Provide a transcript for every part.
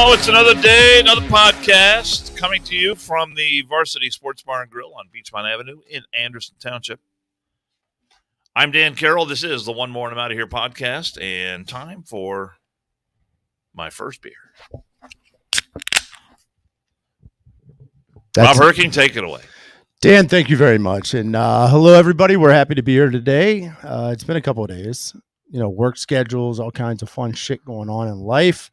Oh, it's another day, another podcast coming to you from the Varsity Sports Bar and Grill on Beachmont Avenue in Anderson Township. I'm Dan Carroll. This is the One More and I'm Out of Here podcast, and time for my first beer. Rob Herking, take it away. Dan, thank you very much. And hello, everybody. We're happy to be here today. It's been a couple of days, work schedules, all kinds of fun shit going on in life.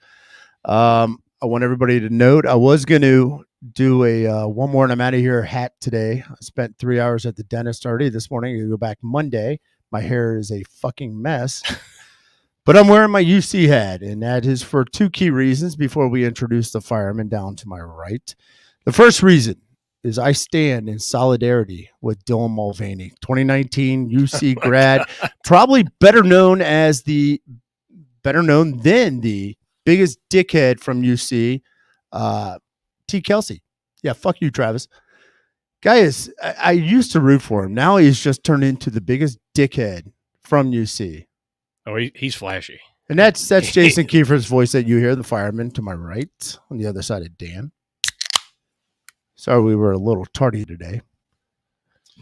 I want everybody to note, I was going to do a One More and I'm Out of Here hat today. I spent 3 hours at the dentist already this morning. I go back Monday. My hair is a fucking mess, but I'm wearing my UC hat, and that is for two key reasons before we introduce the firemen down to my right. The first reason is I stand in solidarity with Dylan Mulvaney, 2019 UC grad, probably better known than the biggest dickhead from UC, T. Kelsey. Yeah, fuck you, Travis. Guy I used to root for him. Now he's just turned into the biggest dickhead from UC. Oh, he's flashy. And that's Jason Kiefer's voice that you hear, the fireman to my right, on the other side of Dan. Sorry, we were a little tardy today.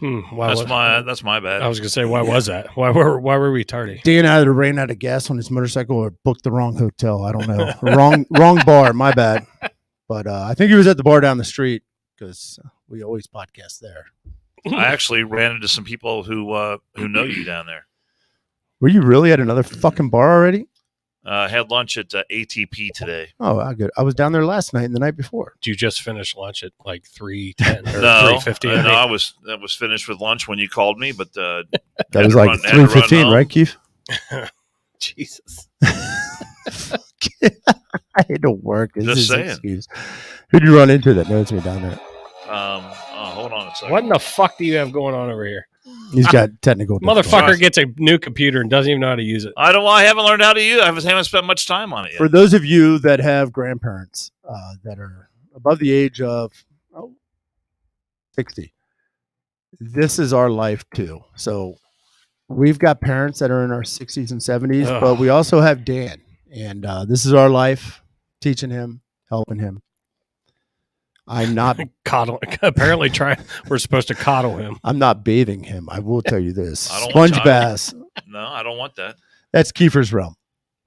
That's my bad. I was gonna say, why was that? Why were we tardy? Dan either ran out of gas on his motorcycle or booked the wrong hotel. I don't know. wrong bar. My bad. But I think he was at the bar down the street because we always podcast there. I actually ran into some people who know you down there. Were you really at another fucking bar already? Had lunch at ATP today. Oh, good. I was down there last night and the night before. Did you just finish lunch at like 3:10 or no, 3:50? No, I was finished with lunch when you called me, but that was like 3:15, right, Keith? Jesus. I had to work. Just saying. Excuse. Who'd you run into that knows me down there? Hold on a second. What in the fuck do you have going on over here? He's got technical motherfucker gets a new computer and doesn't even know how to use it. I haven't learned how to use it. I haven't spent much time on it yet. For those of you that have grandparents that are above the age of 60, this is our life too. So we've got parents that are in our 60s and 70s, but we also have Dan. And this is our life, teaching him, helping him. I'm not coddling. Apparently, we're supposed to coddle him. I'm not bathing him. I will tell you this. I don't Sponge baths. No, I don't want that. That's Kiefer's realm.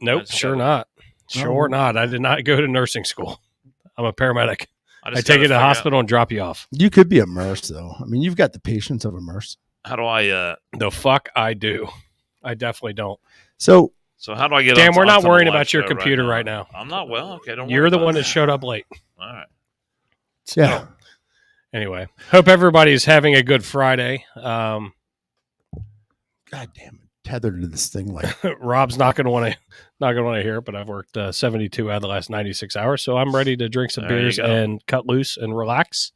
Nope, sure not. Sure not. I did not go to nursing school. I'm a paramedic. I take you to the hospital and drop you off. You could be a nurse, though. I mean, you've got the patience of a nurse. How do I? The fuck I do. I definitely don't. So how do I get? Dan, we're not worrying about your computer right now. I'm not. Well, okay. Don't worry. You're the one that showed up late. All right. So, yeah. Anyway, hope everybody's having a good Friday. God damn it, tethered to this thing like Rob's not going to want to hear it, but I've worked 72 out of the last 96 hours, so I'm ready to drink some beers and cut loose and relax.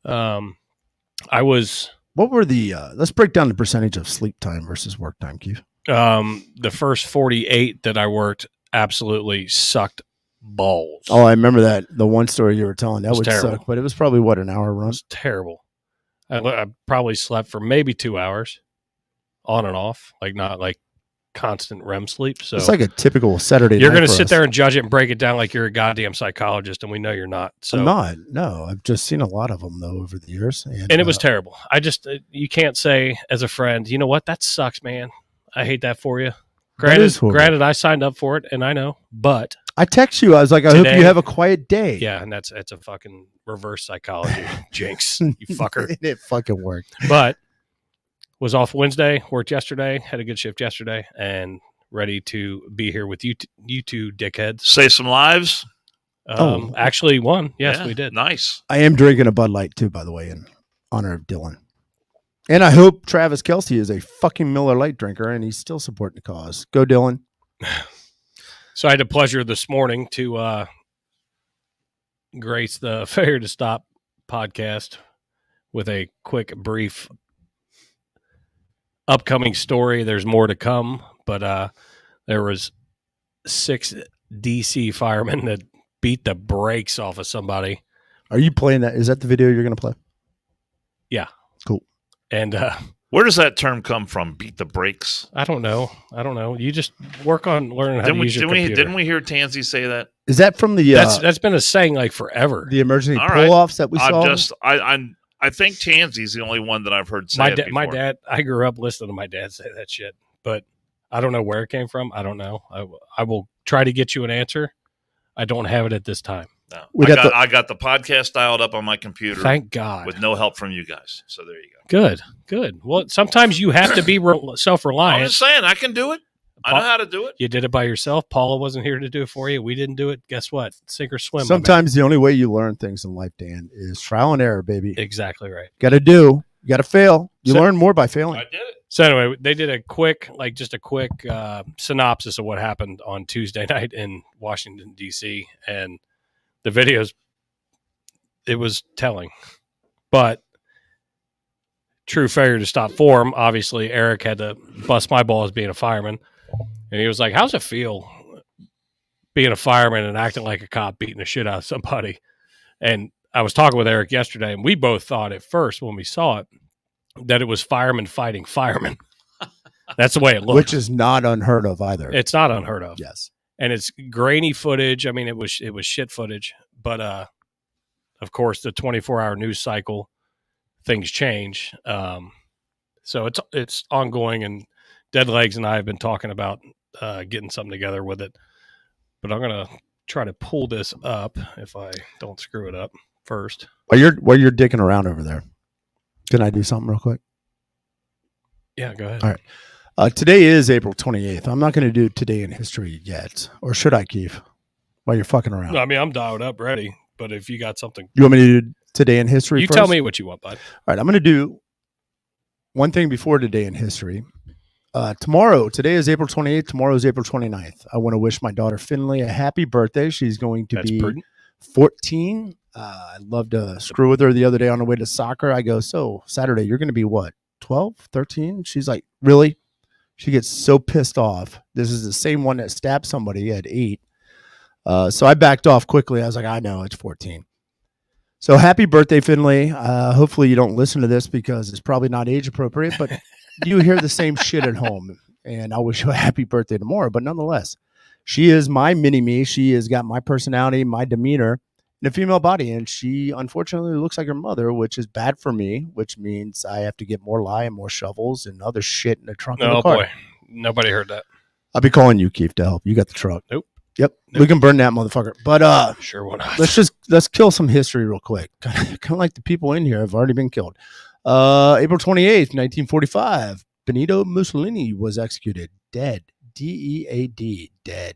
What were the? Let's break down the percentage of sleep time versus work time, Keith. The first 48 that I worked absolutely sucked balls. Oh, I remember that. The one story you were telling, that would terrible. Suck, but it was probably an hour run? It was terrible. I probably slept for maybe 2 hours on and off, like not like constant REM sleep. So it's like a typical Saturday you're night. You're going to sit there and judge it and break it down like you're a goddamn psychologist, and we know you're not. So I'm not. No, I've just seen a lot of them though over the years. And it was terrible. I just, you can't say as a friend, you know what, that sucks, man. I hate that for you. Granted, I signed up for it, and I know, but I text you. I was like, I hope you have a quiet day. Yeah, and it's a fucking reverse psychology jinx, you fucker. It fucking worked. But was off Wednesday, worked yesterday, had a good shift yesterday, and ready to be here with you two dickheads. Save some lives. Actually, one. Yes, we did. Nice. I am drinking a Bud Light too, by the way, in honor of Dylan. And I hope Travis Kelsey is a fucking Miller Lite drinker and he's still supporting the cause. Go, Dylan. So I had the pleasure this morning to grace the Failure to Stop podcast with a quick, brief upcoming story. There's more to come, but there was 6 DC firemen that beat the brakes off of somebody. Are you playing that? Is that the video you're going to play? Yeah. Cool. And Where does that term come from? Beat the brakes? I don't know. You just work on learning how to use your computer. Didn't we hear Tansy say that? Is that from the that's been a saying like forever. The emergency All pull-offs that we saw? I think Tansy's the only one that I've heard say it before. My dad, I grew up listening to my dad say that shit, but I don't know where it came from. I don't know. I will try to get you an answer. I don't have it at this time. No. I got the podcast dialed up on my computer. Thank God. With no help from you guys. So there you go. Good. Well, sometimes you have to be self-reliant. I'm just saying, I can do it. I know how to do it. You did it by yourself. Paula wasn't here to do it for you. We didn't do it. Guess what? Sink or swim. Sometimes the only way you learn things in life, Dan, is trial and error, baby. Exactly right. You got to fail. You learn more by failing. I did it. So anyway, they did a quick synopsis of what happened on Tuesday night in Washington, D.C. And the videos, it was telling. But true failure to stop form. Obviously, Eric had to bust my balls being a fireman. And he was like, how's it feel being a fireman and acting like a cop beating the shit out of somebody? And I was talking with Eric yesterday, and we both thought at first when we saw it that it was firemen fighting firemen. That's the way it looked. Which is not unheard of either. It's not unheard of. Yes. And it's grainy footage. I mean, it was shit footage. But, of course, the 24-hour news cycle, things change. So it's ongoing, and Dead Legs and I have been talking about getting something together with it. But I'm going to try to pull this up if I don't screw it up first. While you're dicking around over there, can I do something real quick? Yeah, go ahead. All right. Today is April 28th. I'm not going to do Today in History yet. Or should I, Keith? While you're fucking around. No, I mean, I'm dialed up ready. But if you got something. You want me to do Today in History first? You tell me what you want, bud. All right. I'm going to do one thing before Today in History. Today is April 28th. Tomorrow is April 29th. I want to wish my daughter Finley a happy birthday. She's going to be prudent. 14. I love to screw with her the other day on the way to soccer. I go, so Saturday, you're going to be what, 12, 13? She's like, really? She gets so pissed off. This is the same one that stabbed somebody at 8. So I backed off quickly. I was like, I know, it's 14. So happy birthday, Finley. Hopefully you don't listen to this because it's probably not age appropriate, but you hear the same shit at home. And I wish you a happy birthday tomorrow. But nonetheless, she is my mini-me. She has got my personality, my demeanor, and a female body. And she unfortunately looks like her mother, which is bad for me, which means I have to get more lye and more shovels and other shit in the trunk of the car. Oh, boy. Nobody heard that. I'll be calling you, Keith, to help. You got the truck. Nope. Yep. Nope. We can burn that motherfucker. But sure, why not? Let's kill some history real quick. Kind of like the people in here have already been killed. April 28th, 1945, Benito Mussolini was executed. Dead. D-E-A-D. Dead.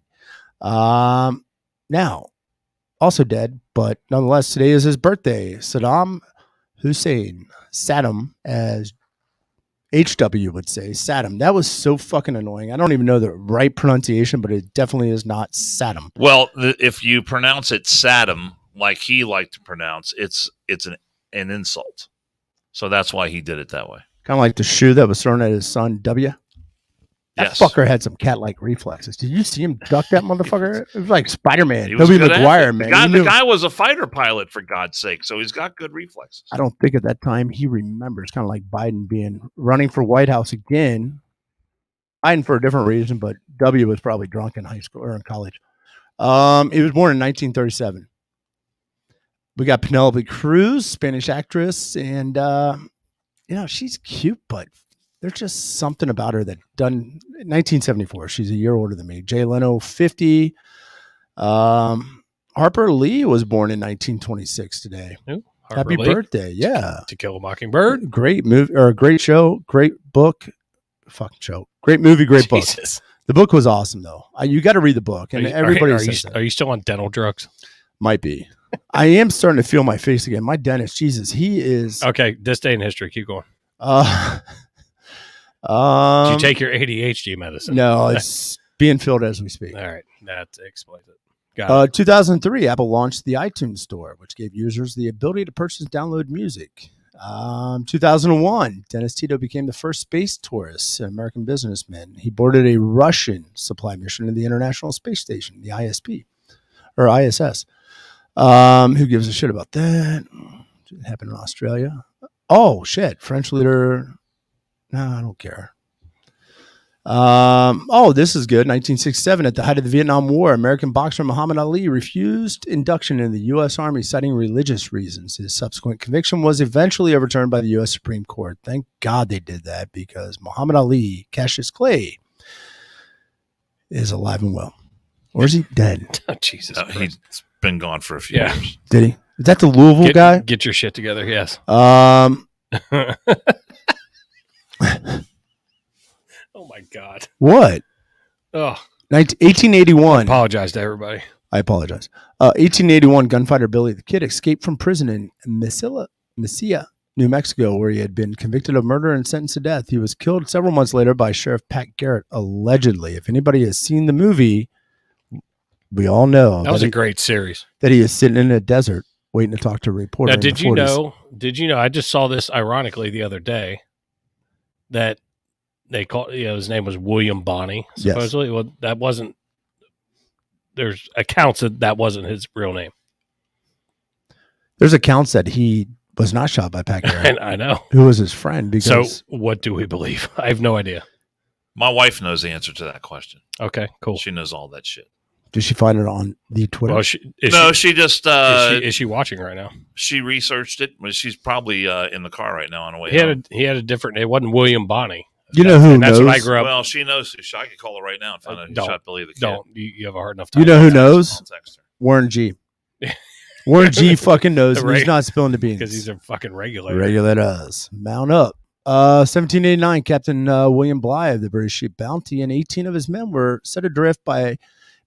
Now, also dead, but nonetheless, today is his birthday. Saddam Hussein. Saddam, as HW would say. Saddam. That was so fucking annoying. I don't even know the right pronunciation, but it definitely is not Saddam. Well, if you pronounce it Saddam, like he liked to pronounce, it's an insult. So that's why he did it that way. Kind of like the shoe that was thrown at his son, W. That fucker had some cat-like reflexes. Did you see him duck that motherfucker? It was like Spider-Man. Tobey Maguire, man. The guy was a fighter pilot, for God's sake, so he's got good reflexes. I don't think at that time he remembers, kind of like Biden running for White House again. Biden for a different reason, but W was probably drunk in high school or in college. He was born in 1937. We got Penelope Cruz, Spanish actress, and she's cute, but there's just something about her that done 1974. She's a year older than me. Jay Leno, 50. Harper Lee was born in 1926 today. Ooh, Happy birthday. Yeah. To Kill a Mockingbird. Great movie, or a great show, great book. Fucking show. Great movie, great book. The book was awesome, though. You got to read the book. And everybody says that. Are you still on dental drugs? Might be. I am starting to feel my face again. My dentist, Jesus, he is. Okay, this day in history. Keep going. Did you take your ADHD medicine? No, it's being filled as we speak. All right, that explains it. Got it. 2003, Apple launched the iTunes Store, which gave users the ability to purchase and download music. 2001, Dennis Tito became the first space tourist, an American businessman. He boarded a Russian supply mission to the International Space Station, the ISP, or ISS. Who gives a shit about that? It happened in Australia. Oh, shit. French leader No, I don't care. This is good. 1967, at the height of the Vietnam War, American boxer Muhammad Ali refused induction in the U.S. Army, citing religious reasons. His subsequent conviction was eventually overturned by the U.S. Supreme Court. Thank God they did that, because Muhammad Ali, Cassius Clay, is alive and well. Or is he dead? Oh, Jesus. He's been gone for a few years. Did he? Is that the Louisville guy? Get your shit together. Yes. Oh my God. What? Oh, 1881. Apologize to everybody. I apologize. 1881, gunfighter Billy the Kid escaped from prison in Mesilla, New Mexico, where he had been convicted of murder and sentenced to death. He was killed several months later by Sheriff Pat Garrett, allegedly. If anybody has seen the movie, we all know that was a great series. That he is sitting in a desert waiting to talk to a reporter. Now, did you know? I just saw this ironically the other day that they called, his name was William Bonney, supposedly. Yes. Well, that wasn't, there's accounts that wasn't his real name. There's accounts that he was not shot by Pat Garrett. I know. Who was his friend. Because so what do we believe? I have no idea. My wife knows the answer to that question. Okay, cool. She knows all that shit. Did she find it on the Twitter? Well, she just... is she watching right now? She researched it. She's probably in the car right now on the way home. He had a different... It wasn't William Bonney. You know who knows? That's when I grew up. Well, she knows. I could call her right now and find out who shot Billy the Kid. Don't. You have a hard enough time. You know who knows? Warren G. Warren G fucking knows. And he's not spilling the beans. Because he's a fucking regulator. Regulators. Mount up. 1789, Captain William Bligh of the British Ship Bounty and 18 of his men were set adrift by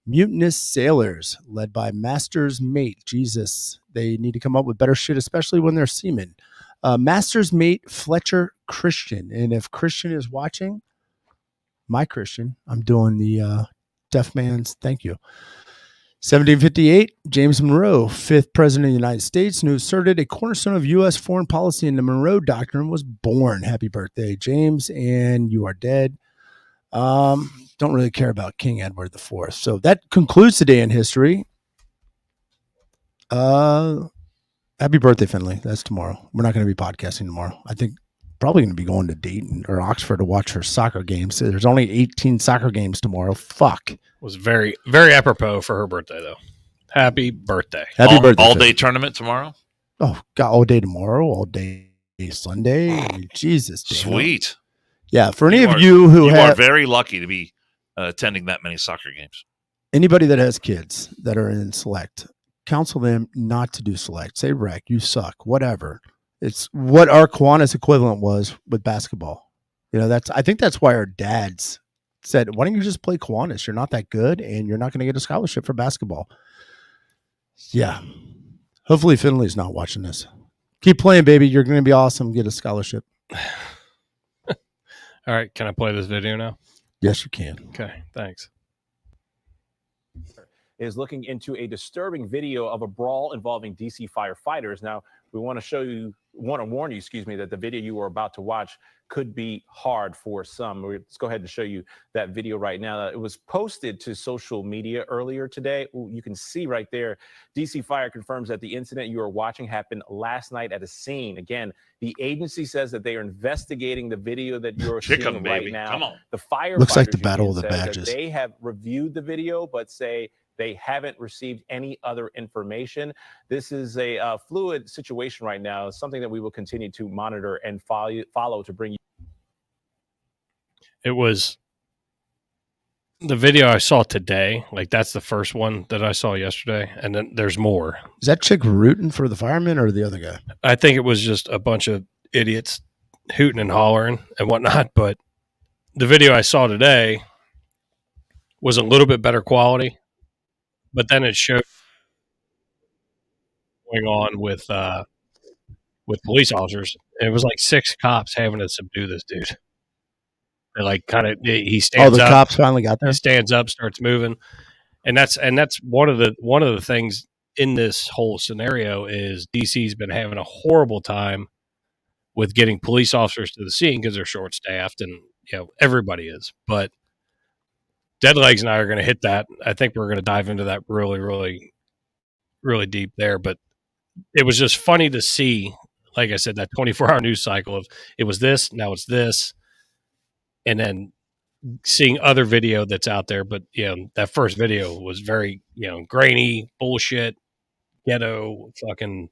mutinous sailors led by Master's mate. Jesus, they need to come up with better shit, especially when they're seamen. Master's mate Fletcher Christian. And if Christian is watching, my Christian, I'm doing the deaf man's thank you. 1758, James Monroe, 5th president of the United States, and who asserted a cornerstone of U.S. foreign policy in the Monroe Doctrine, was born. Happy birthday, James, and you are dead. Don't really care about King Edward IV. So that concludes today in history. Happy birthday, Finley. That's tomorrow. We're not going to be podcasting tomorrow. I think probably going to be going to Dayton or Oxford to watch her soccer games. There's only 18 soccer games tomorrow. Fuck. It was very, very apropos for her birthday, though. Happy birthday. Happy birthday. All-day tournament tomorrow? Oh, God. All day tomorrow. All day Sunday. I mean, Jesus. Daniel. Sweet. Yeah. For any of you who are very lucky to be attending that many soccer games. Anybody that has kids that are in select, counsel them not to do select. Say, Rec, you suck. Whatever. It's what our Kiwanis equivalent was with basketball. I think that's why our dads said, why don't you just play Kiwanis? You're not that good and you're not going to get a scholarship for basketball. Yeah. Hopefully Finley's not watching this. Keep playing, baby. You're going to be awesome. Get a scholarship. All right. Can I play this video now? Yes, you can. Okay. Thanks. Is looking into a disturbing video of a brawl involving DC firefighters. Now, we want to warn you, that the video you are about to watch could be hard for some. Let's go ahead and show you that video right now. It was posted to social media earlier today. You can see right there, DC Fire confirms that the incident you are watching happened last night at a scene. Again, the agency says that they are investigating the video that you're seeing right now. Come on. The firefighters looks like the battle of the badges. They have reviewed the video, but say they haven't received any other information. This is a fluid situation right now, something that we will continue to monitor and follow to bring you. It was the video I saw today. Like, that's the first one that I saw yesterday. And then there's more. Is that chick rooting for the fireman or the other guy? I think it was just a bunch of idiots hooting and hollering and whatnot. But the video I saw today was a little bit better quality. But then it showed going on with police officers. It was like 6 cops having to subdue this dude. They're like he stands up. Oh, the cops finally got there. He stands up, starts moving, and that's one of the things in this whole scenario is DC's been having a horrible time with getting police officers to the scene because they're short staffed, and everybody is, but. Deadlegs and I are going to hit that. I think we're going to dive into that really, really, really deep there. But it was just funny to see, like I said, that 24-hour news cycle of it was this, now it's this. and then seeing other video that's out there. But that first video was very grainy bullshit, ghetto fucking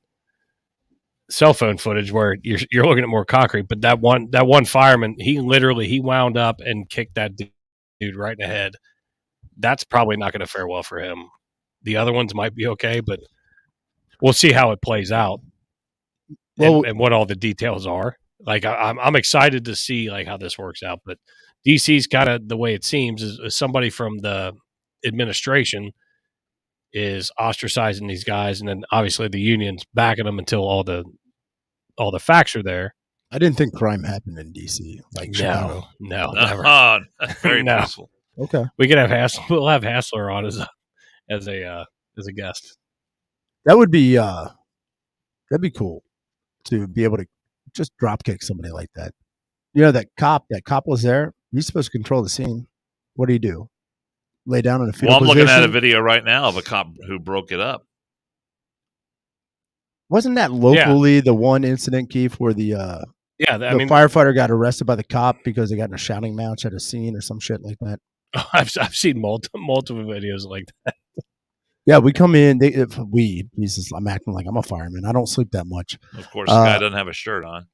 cell phone footage where you're looking at more concrete. But that one fireman, he wound up and kicked that dude right in the head. That's probably not going to fare well for him. The other ones might be okay, but we'll see how it plays out. And what all the details are. Like I'm excited to see like how this works out. But DC's kind of, the way it seems, is somebody from the administration is ostracizing these guys, and then obviously the union's backing them until all the facts are there. I didn't think crime happened in DC. Like Chicago. No, never. Very peaceful. Okay, we could have Hassler. We'll have Hassler on as a guest. That would be that'd be cool to be able to just drop kick somebody like that. That cop was there. He's supposed to control the scene. What do? Lay down in a fetal position? I'm looking at a video right now of a cop who broke it up. Wasn't that locally the one incident, Keith, where the firefighter got arrested by the cop because they got in a shouting match at a scene or some shit like that? I've seen multiple videos like that. Yeah, we come in. I'm acting like I'm a fireman. I don't sleep that much. Of course, the guy doesn't have a shirt on.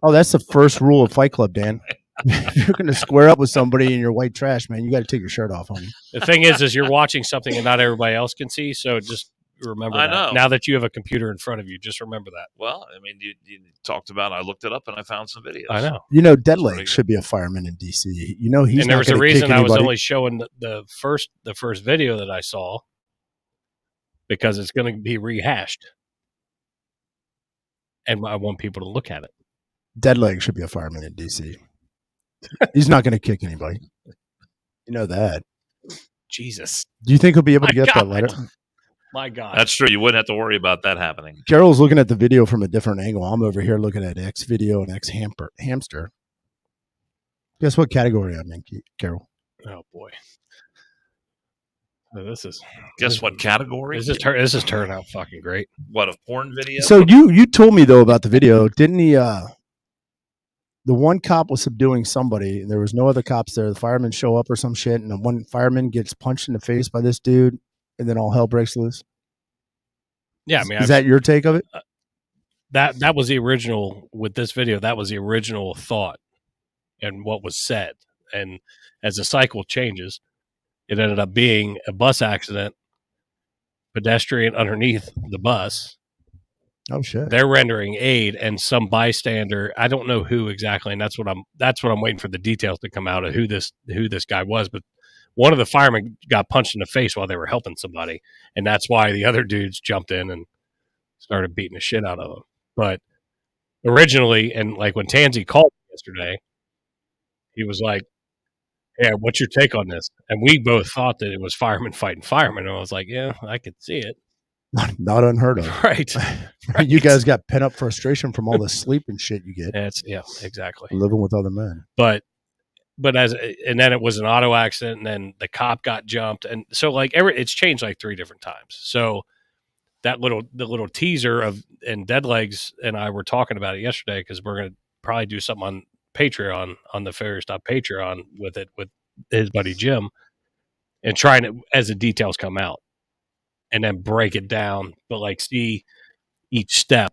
Oh, that's the first rule of Fight Club, Dan. If you're going to square up with somebody in your white trash, man, you got to take your shirt off, homie. The thing is you're watching something and not everybody else can see. So just remember that. Know. Now that you have a computer in front of you, just remember that. Well, I mean, you talked about. I looked it up and I found some videos. I know. Deadleg should be a fireman in DC. He's and there was a reason I was only showing the first video that I saw, because it's going to be rehashed, and I want people to look at it. Deadleg should be a fireman in DC. He's not going to kick anybody. You know that. Jesus. Do you think he'll be able to get that letter? My God. That's true. You wouldn't have to worry about that happening. Carol's looking at the video from a different angle. I'm over here looking at X video and X hamster. Guess what category I'm in, Carol? Oh, boy. So Guess what category? This is turning out fucking great. What, a porn video? So you told me though about the video, didn't he? The one cop was subduing somebody, and there was no other cops there. The firemen show up or some shit, and the one fireman gets punched in the face by this dude, and then all hell breaks loose. Yeah, I mean, is that your take of it? That was the original with this video. That was the original thought and what was said. And as the cycle changes, it ended up being a bus accident, pedestrian underneath the bus. Oh shit! They're rendering aid, and some bystander. I don't know who exactly, and that's what I'm waiting for the details to come out of who this guy was. But one of the firemen got punched in the face while they were helping somebody, and that's why the other dudes jumped in and started beating the shit out of him. But originally, and like when Tansy called me yesterday, he was like, "Yeah, what's your take on this?" And we both thought that it was firemen fighting firemen, and I was like, "Yeah, I could see it." Not unheard of. Right. You guys got pent up frustration from all the sleep and shit you get. Exactly. Living with other men. But and then it was an auto accident, and then the cop got jumped, and so like it's changed like 3 different times. So the little teaser and Deadlegs and I were talking about it yesterday, because we're gonna probably do something on Patreon, on the Fair Stop Patreon with his buddy Jim, and trying to, as the details come out, and then break it down, but like see each step.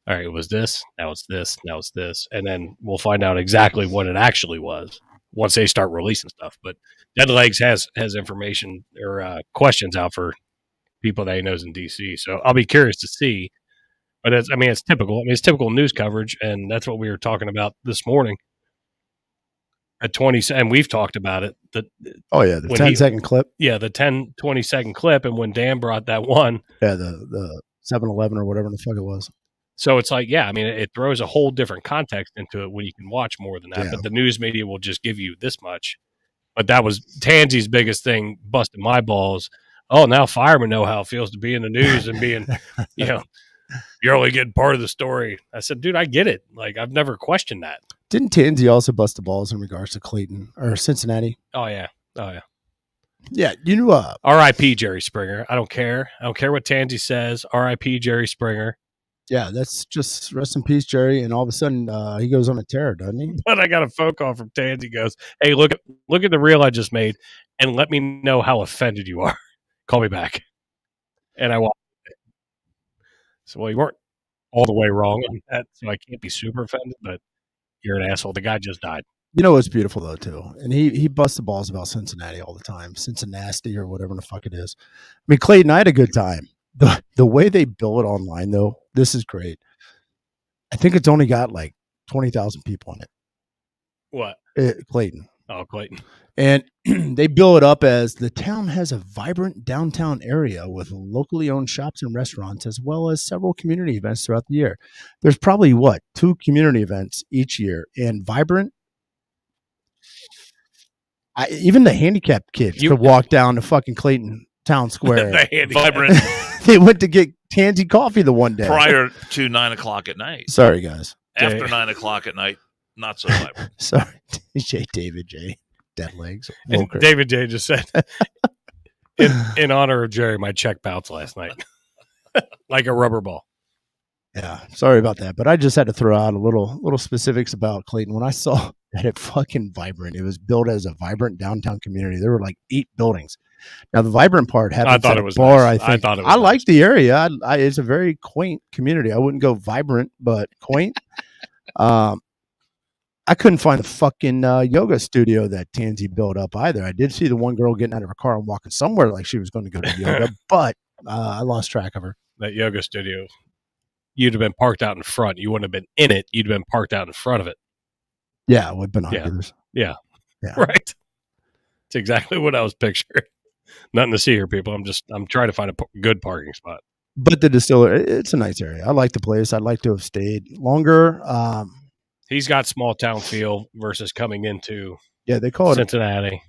All right, it was this, now it's this, now it's this. And then we'll find out exactly what it actually was once they start releasing stuff. But Deadlegs has information or questions out for people that he knows in DC. So I'll be curious to see. But it's typical. It's typical news coverage, and that's what we were talking about this morning. At 20, and we've talked about it. The 10-second clip. Yeah, the 10-20-second clip, and when Dan brought that one. Yeah, the 7-Eleven or whatever the fuck it was. So it's like, yeah, I mean, it throws a whole different context into it when you can watch more than that. Yeah. But the news media will just give you this much. But that was Tansy's biggest thing, busting my balls. Oh, now firemen know how it feels to be in the news and being, you're only getting part of the story. I said, dude, I get it. Like, I've never questioned that. Didn't Tansy also bust the balls in regards to Clayton or Cincinnati? Oh, yeah. Yeah, you know. R.I.P. Jerry Springer. I don't care. I don't care what Tansy says. R.I.P. Jerry Springer. Yeah, that's just rest in peace, Jerry. And all of a sudden, he goes on a tear, doesn't he? But I got a phone call from Tansy. Goes, hey, look at the reel I just made, and let me know how offended you are. Call me back. And I walked. So, well, you weren't all the way wrong on that, so I can't be super offended, but you're an asshole. The guy just died. You know what's beautiful though too, and he busts the balls about Cincinnati all the time, Cincinnati or whatever the fuck it is. I mean, Clayton, I had a good time. The way they bill it online though, this is great. I think it's only got like 20,000 people in it. What? Clayton. Oh, Clayton. And they bill it up as the town has a vibrant downtown area with locally owned shops and restaurants, as well as several community events throughout the year. There's probably 2 community events each year, and vibrant. Even the handicapped kids could walk down to fucking Clayton Town Square. Vibrant. They went to get Tansy coffee the one day prior to 9 o'clock at night. Sorry, guys. After 9 o'clock at night, not so vibrant. Sorry, David J. Dead legs. David J. just said, in honor of Jerry, my check bounced last night like a rubber ball. Yeah, sorry about that, but I just had to throw out a little specifics about Clayton. When I saw that it fucking vibrant, it was built as a vibrant downtown community. There were like 8 buildings. Now the vibrant part happens I thought at it was a bar. nice. I thought it was I nice. like the area. It's a very quaint community. I wouldn't go vibrant, but quaint. I couldn't find the fucking yoga studio that Tansy built up either. I did see the one girl getting out of her car and walking somewhere like she was going to go to yoga, but I lost track of her. That yoga studio, you'd have been parked out in front. You wouldn't have been in it. You'd have been parked out in front of it. Yeah, with binoculars. Yeah. Right. It's exactly what I was picturing. Nothing to see here, people. I'm trying to find a good parking spot. But the distillery, it's a nice area. I like the place. I'd like to have stayed longer. He's got small town feel versus coming into they call it Cincinnati.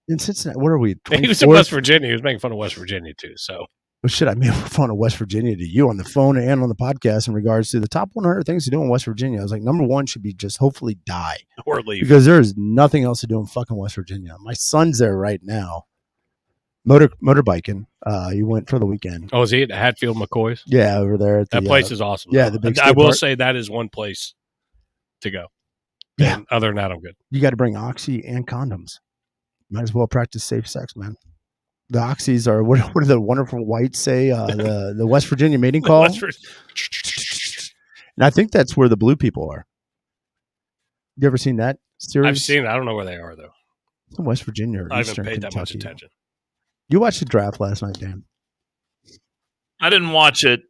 In Cincinnati, what are we? 24th? He was in West Virginia. He was making fun of West Virginia too. So, well, shit, I made fun of West Virginia to you on the phone and on the podcast in regards to the top 100 things to do in West Virginia. I was like, number 1 should be just hopefully die or leave, because there is nothing else to do in fucking West Virginia. My son's there right now, motorbiking. He went for the weekend. Oh, is he at Hatfield McCoy's? Yeah, over there. At that place is awesome. Yeah, the big. I will say that is one place to go. Yeah. And other than that, I'm good. You got to bring oxy and condoms. Might as well practice safe sex, man. The oxys are what do the wonderful whites say? The West Virginia mating call. And I think that's where the blue people are. You ever seen that series? I've seen it. I don't know where they are though. It's in West Virginia or I Eastern haven't paid Kentucky. that much attention. You watched the draft last night, Dan? I didn't watch it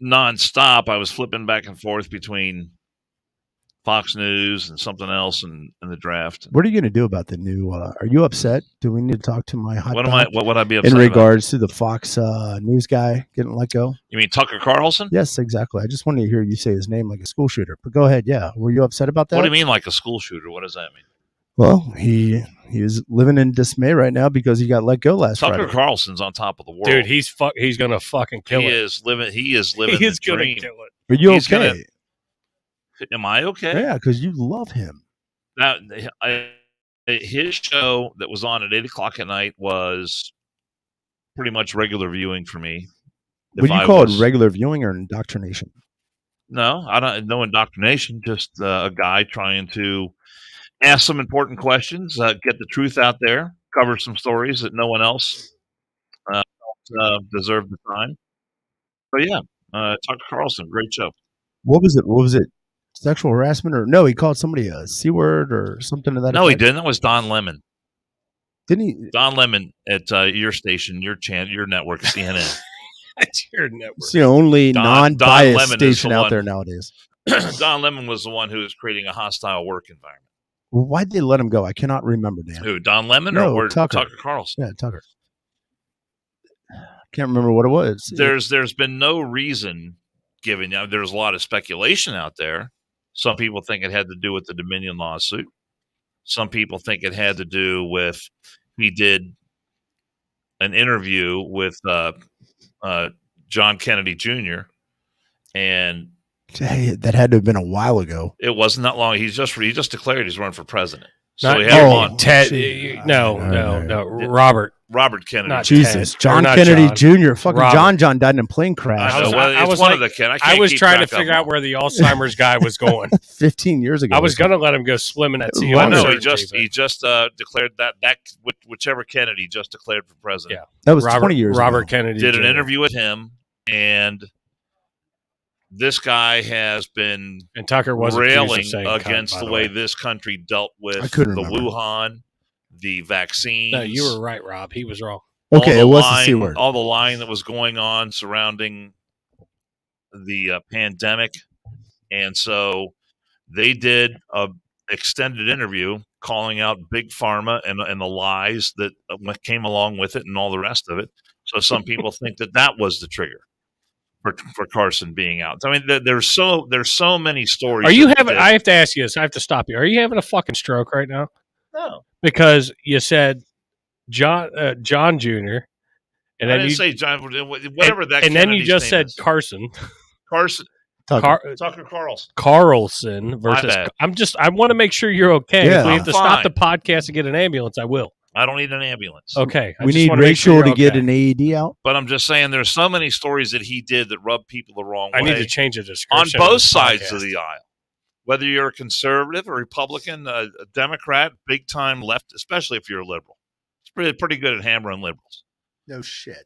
nonstop. I was flipping back and forth between Fox News and something else in the draft. What are you going to do about the new? Are you upset? Do we need to talk to my hot dog What would I be upset in regards to the Fox News guy getting let go? You mean Tucker Carlson? Yes, exactly. I just wanted to hear you say his name like a school shooter. But go ahead. Yeah, were you upset about that? What do you mean like a school shooter? What does that mean? Well, he is living in dismay right now because he got let go last Tucker Friday. Carlson's on top of the world, dude. He's gonna fucking kill it. He is living the dream. Kill it. Are you He's okay? Am I okay? Yeah, because you love him. Now, his show that was on at 8 o'clock at night was pretty much regular viewing for me. Would you call it regular viewing or indoctrination? No, I don't. No indoctrination. Just a guy trying to ask some important questions, get the truth out there, cover some stories that no one else deserved the time. But yeah, Tucker Carlson, great show. What was it? Sexual harassment or no? He called somebody a C word or something to that. No, effect? he didn't. That was Don Lemon. Didn't he? Don Lemon at your station, your network, CNN. That's your network. It's the only non-biased Don Lemon station out there nowadays. Don Lemon was the one who was creating a hostile work environment. Well, why'd they let him go? I cannot remember, Dan. Who, Don Lemon or Tucker Carlson? Yeah, Tucker. Can't remember what it was. There's been no reason given. There's a lot of speculation out there. Some people think it had to do with the Dominion lawsuit. Some people think it had to do with he did an interview with John Kennedy Jr. and that had to have been a while ago. It wasn't that long. He just declared he's running for president. So Not, he had him on. Ted. No. Robert. Robert Kennedy. Not Jesus, Ted, John or not Kennedy John. Jr. Fucking Robert. John died in a plane crash I know. I was It's one like- of the Ken. I was keep trying to track of figure them out where the Alzheimer's guy was going. 15 years ago. I was going to let him go swimming at sea. Well, all. no, No, he just declared that whichever Kennedy just declared for president. Yeah. That was Robert, 20 years Robert ago. Kennedy Did an Jr. interview with him, and this guy has been And Tucker was accused railing of saying cunt, against by the the way way. this country dealt with I the couldn't remember. Wuhan, the vaccines. No, you were right, Rob. He was wrong. Okay, it was the line, C word. all the lying that was going on surrounding the pandemic, and so they did a extended interview calling out big pharma and the lies that came along with it and all the rest of it. So some people think that was the trigger for Carson being out. I mean, there's so many stories. Are you that- having? I have to ask you this. I have to stop you. Are you having a fucking stroke right now? No, Because you said John Jr. and I then didn't you say John. Whatever that. and then you Kennedy's just name said is. Carson Carson Tucker Carlson. Carlson versus. bad. I want to make sure you're okay. Yeah. If we have to I'm stop fine. the podcast and get an ambulance, I will. I don't need an ambulance. Okay. I We just need wanna make sure Rachel to you're get okay. an AED out. But I'm just saying there's so many stories that he did that rub people the wrong I way need to change the description on of both this sides podcast. of the aisle. Whether you're a conservative, a Republican, a Democrat, big time left, especially if you're a liberal. It's pretty good at hammering liberals. No shit.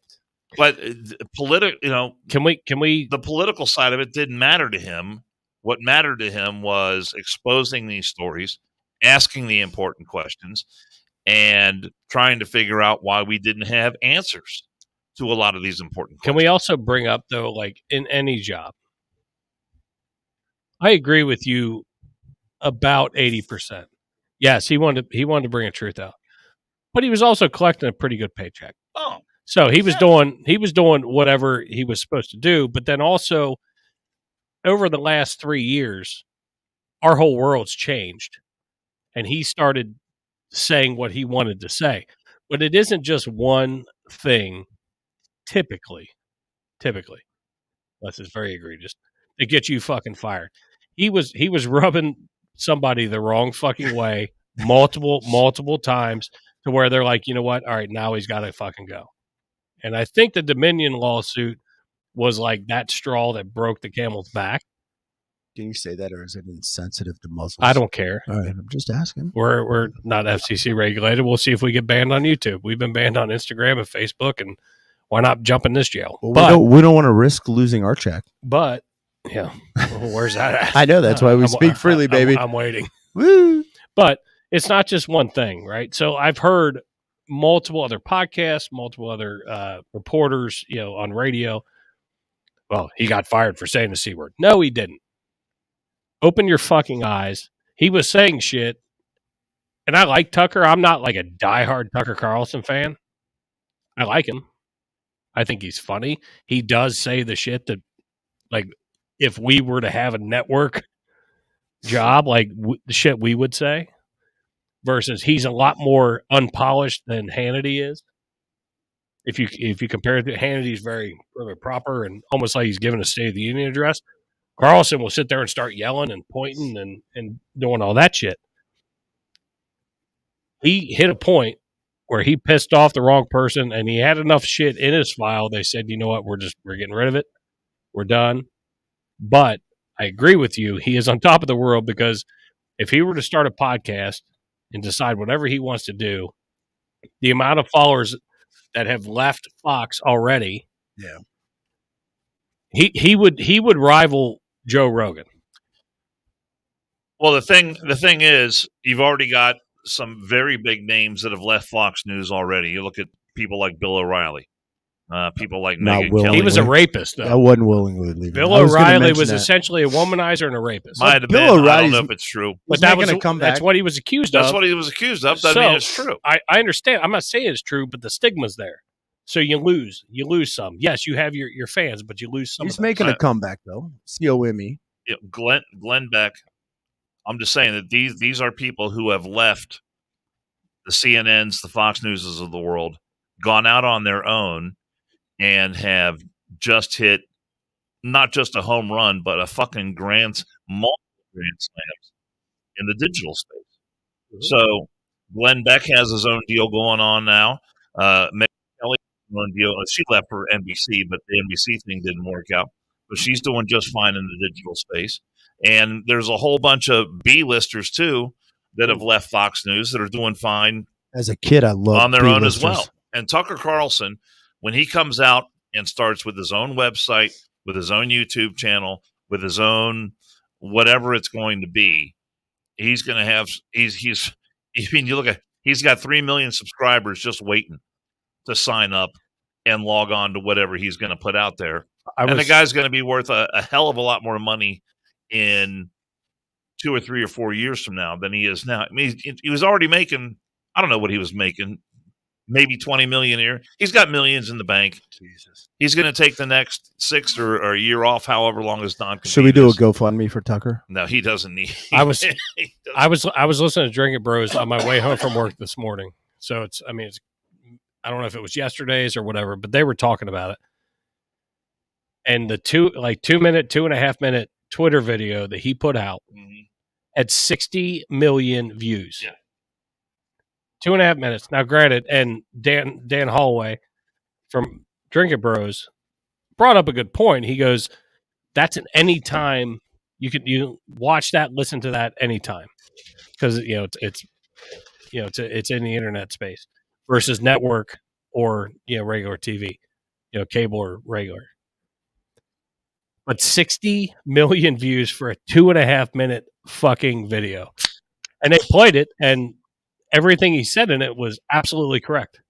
But Can we? the political side of it didn't matter to him. What mattered to him was exposing these stories, asking the important questions, and trying to figure out why we didn't have answers to a lot of these important Can questions. we also bring up though, like in any job, I agree with you about 80%. Yes, he wanted to bring a truth out, but he was also collecting a pretty good paycheck. Oh, So he was doing whatever he was supposed to do. But then also over the last 3 years, our whole world's changed, and he started saying what he wanted to say. But it isn't just one thing. Typically, unless it's very egregious, to get you fucking fired. He was rubbing somebody the wrong fucking way multiple times to where they're like, you know what? All right, now he's got to fucking go. And I think the Dominion lawsuit was like that straw that broke the camel's back. Can you say that, or is it insensitive to Muslims? I don't care. All right, I'm just asking. We're not FCC regulated. We'll see if we get banned on YouTube. We've been banned on Instagram and Facebook, and why not jump in this jail? Well, we don't want to risk losing our check. But yeah, well, where's that at? I know, that's why we speak freely, baby. I'm waiting. Woo! But it's not just one thing, right? So I've heard multiple other podcasts, multiple other reporters, on radio. Well, he got fired for saying the C word. No, he didn't. Open your fucking eyes. He was saying shit. And I like Tucker. I'm not like a diehard Tucker Carlson fan. I like him. I think he's funny. He does say the shit that, like, if we were to have a network job, like the shit we would say, versus he's a lot more unpolished than Hannity is. If you compare it to Hannity's very proper and almost like he's giving a State of the Union address. Carlson will sit there and start yelling and pointing and doing all that shit. He hit a point where he pissed off the wrong person, and he had enough shit in his file. They said, you know what, we're getting rid of it. We're done. But I agree with you. He is on top of the world, because if he were to start a podcast and decide whatever he wants to do, the amount of followers that have left Fox already, Yeah, he would rival Joe Rogan. well, the thing is, you've already got some very big names that have left Fox News already. You look at people like Bill O'Reilly, people like Not Megyn willingly. Kelly. He was a rapist, I though. wasn't willingly leaving. Bill I was gonna O'Reilly mention was that. essentially a womanizer and a rapist. Might have Bill been. I don't O'Reilly's- know if it's true. But He's that making was a comeback. that's what he was accused That's of. what he was accused of. Doesn't mean it's true. I understand. I'm not saying it's true, but the stigma's there. So you lose. You lose some. Yes, you have your fans, but you lose some. He's of them. making a comeback, though. COME. Glenn Beck. I'm just saying that these are people who have left the CNNs, the Fox Newses of the world, gone out on their own, and have just hit not just a home run, but a fucking multiple grand slams in the digital space. So Glenn Beck has his own deal going on now. Meg Kelly on deal. She left for NBC, but the NBC thing didn't work out. But she's doing just fine in the digital space. And there's a whole bunch of B-listers too that have left Fox News that are doing fine As a kid, I loved on their own as B-listers. well. And Tucker Carlson, when he comes out and starts with his own website, with his own YouTube channel, with his own whatever it's going to be, he's going to have he's you look at, he's got 3 million subscribers just waiting to sign up and log on to whatever he's going to put out there. And the guy's going to be worth a hell of a lot more money in 2 or 3 or 4 years from now than he is now. I mean, he was already making, I don't know what he was making, maybe 20 million a year. He's got millions in the bank. Jesus. He's going to take the next 6 or a year off, however long his non-compete Should we do a is. GoFundMe for Tucker? No, he doesn't need. I was listening to Drink It Bros on my way home from work this morning. So it's I don't know if it was yesterday's or whatever, but they were talking about it. And the 2.5 minute Twitter video that he put out had 60 million views. Yeah. 2.5 minutes. Now, granted, and Dan Holloway from Drink It Bros brought up a good point. He goes, "That's an anytime you watch that, listen to that anytime, because it's in the internet space versus network or regular TV, cable or regular." But 60 million views for a 2.5 minute fucking video, and they played it, and everything he said in it was absolutely correct.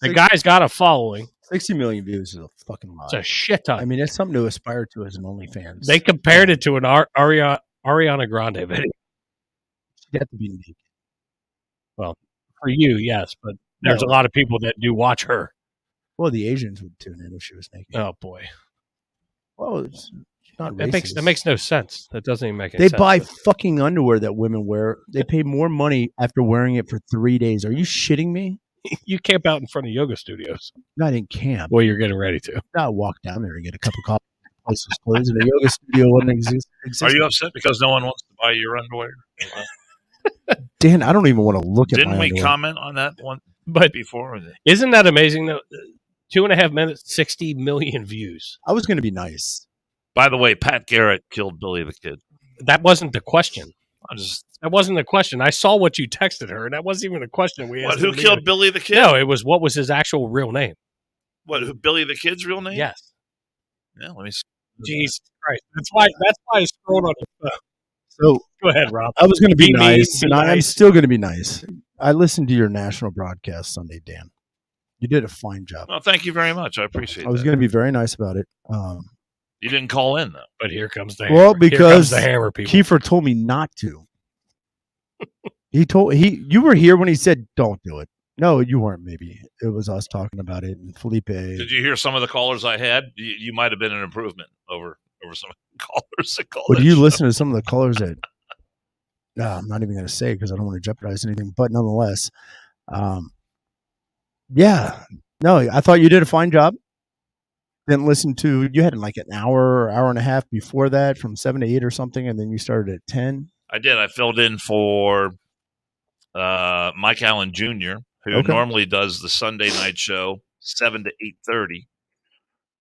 The guy's got a following. 60 million views is a fucking lot. It's a shit ton. I mean, it's something to aspire to as an OnlyFans. They compared it to an Ariana Grande video. She'd have to be naked. Well, for you, yes, but there's a lot of people that do watch her. Well, the Asians would tune in if she was naked. Oh boy. Well, it's not That racist. makes no sense. That doesn't even make any They sense. buy fucking underwear that women wear. They pay more money after wearing it for 3 days. Are you shitting me? You camp out in front of yoga studios. Not in camp. Well, you're getting ready to. Not walk down there and get a cup of coffee. Place was closed and a yoga studio wouldn't exist. Are you upset because no one wants to buy your underwear? Dan, I don't even want to look at Didn't my we underwear. comment on that one But before? isn't that amazing though? 2.5 minutes, 60 million views. I was going to be nice. By the way, Pat Garrett killed Billy the Kid. That wasn't the question. That That wasn't the question. I saw what you texted her, and that wasn't even a question we asked. Who killed Billy the Kid? No, it was what was his actual real name. Who Billy the Kid's real name? Yes. Yeah, let me see. Jesus Christ. That's why I scrolled on it. So Go ahead, Rob. I was going to be Be mean, nice, be and I'm nice. still going to be nice. I listened to your national broadcast Sunday, Dan. You did a fine job. Well, thank you very much. I appreciate I was that. going to be very nice about it. You didn't call in, though. But here comes the Well, hammer. Here because comes the hammer, people. Kiefer told me not to. You were here when he said don't do it. No, you weren't. Maybe it was us talking about it, and Felipe. Did you hear some of the callers I had? You might have been an improvement over some of the callers that called. But that you show. listen to some of the callers that I'm not even going to say because I don't want to jeopardize anything. But nonetheless, yeah, no, I thought you did a fine job. Didn't listen to you had like an hour and a half before that, from 7 to 8 or something, and then you started at 10. I did. I filled in for Mike Allen Jr., who Okay. normally does the Sunday night show 7 to 8:30.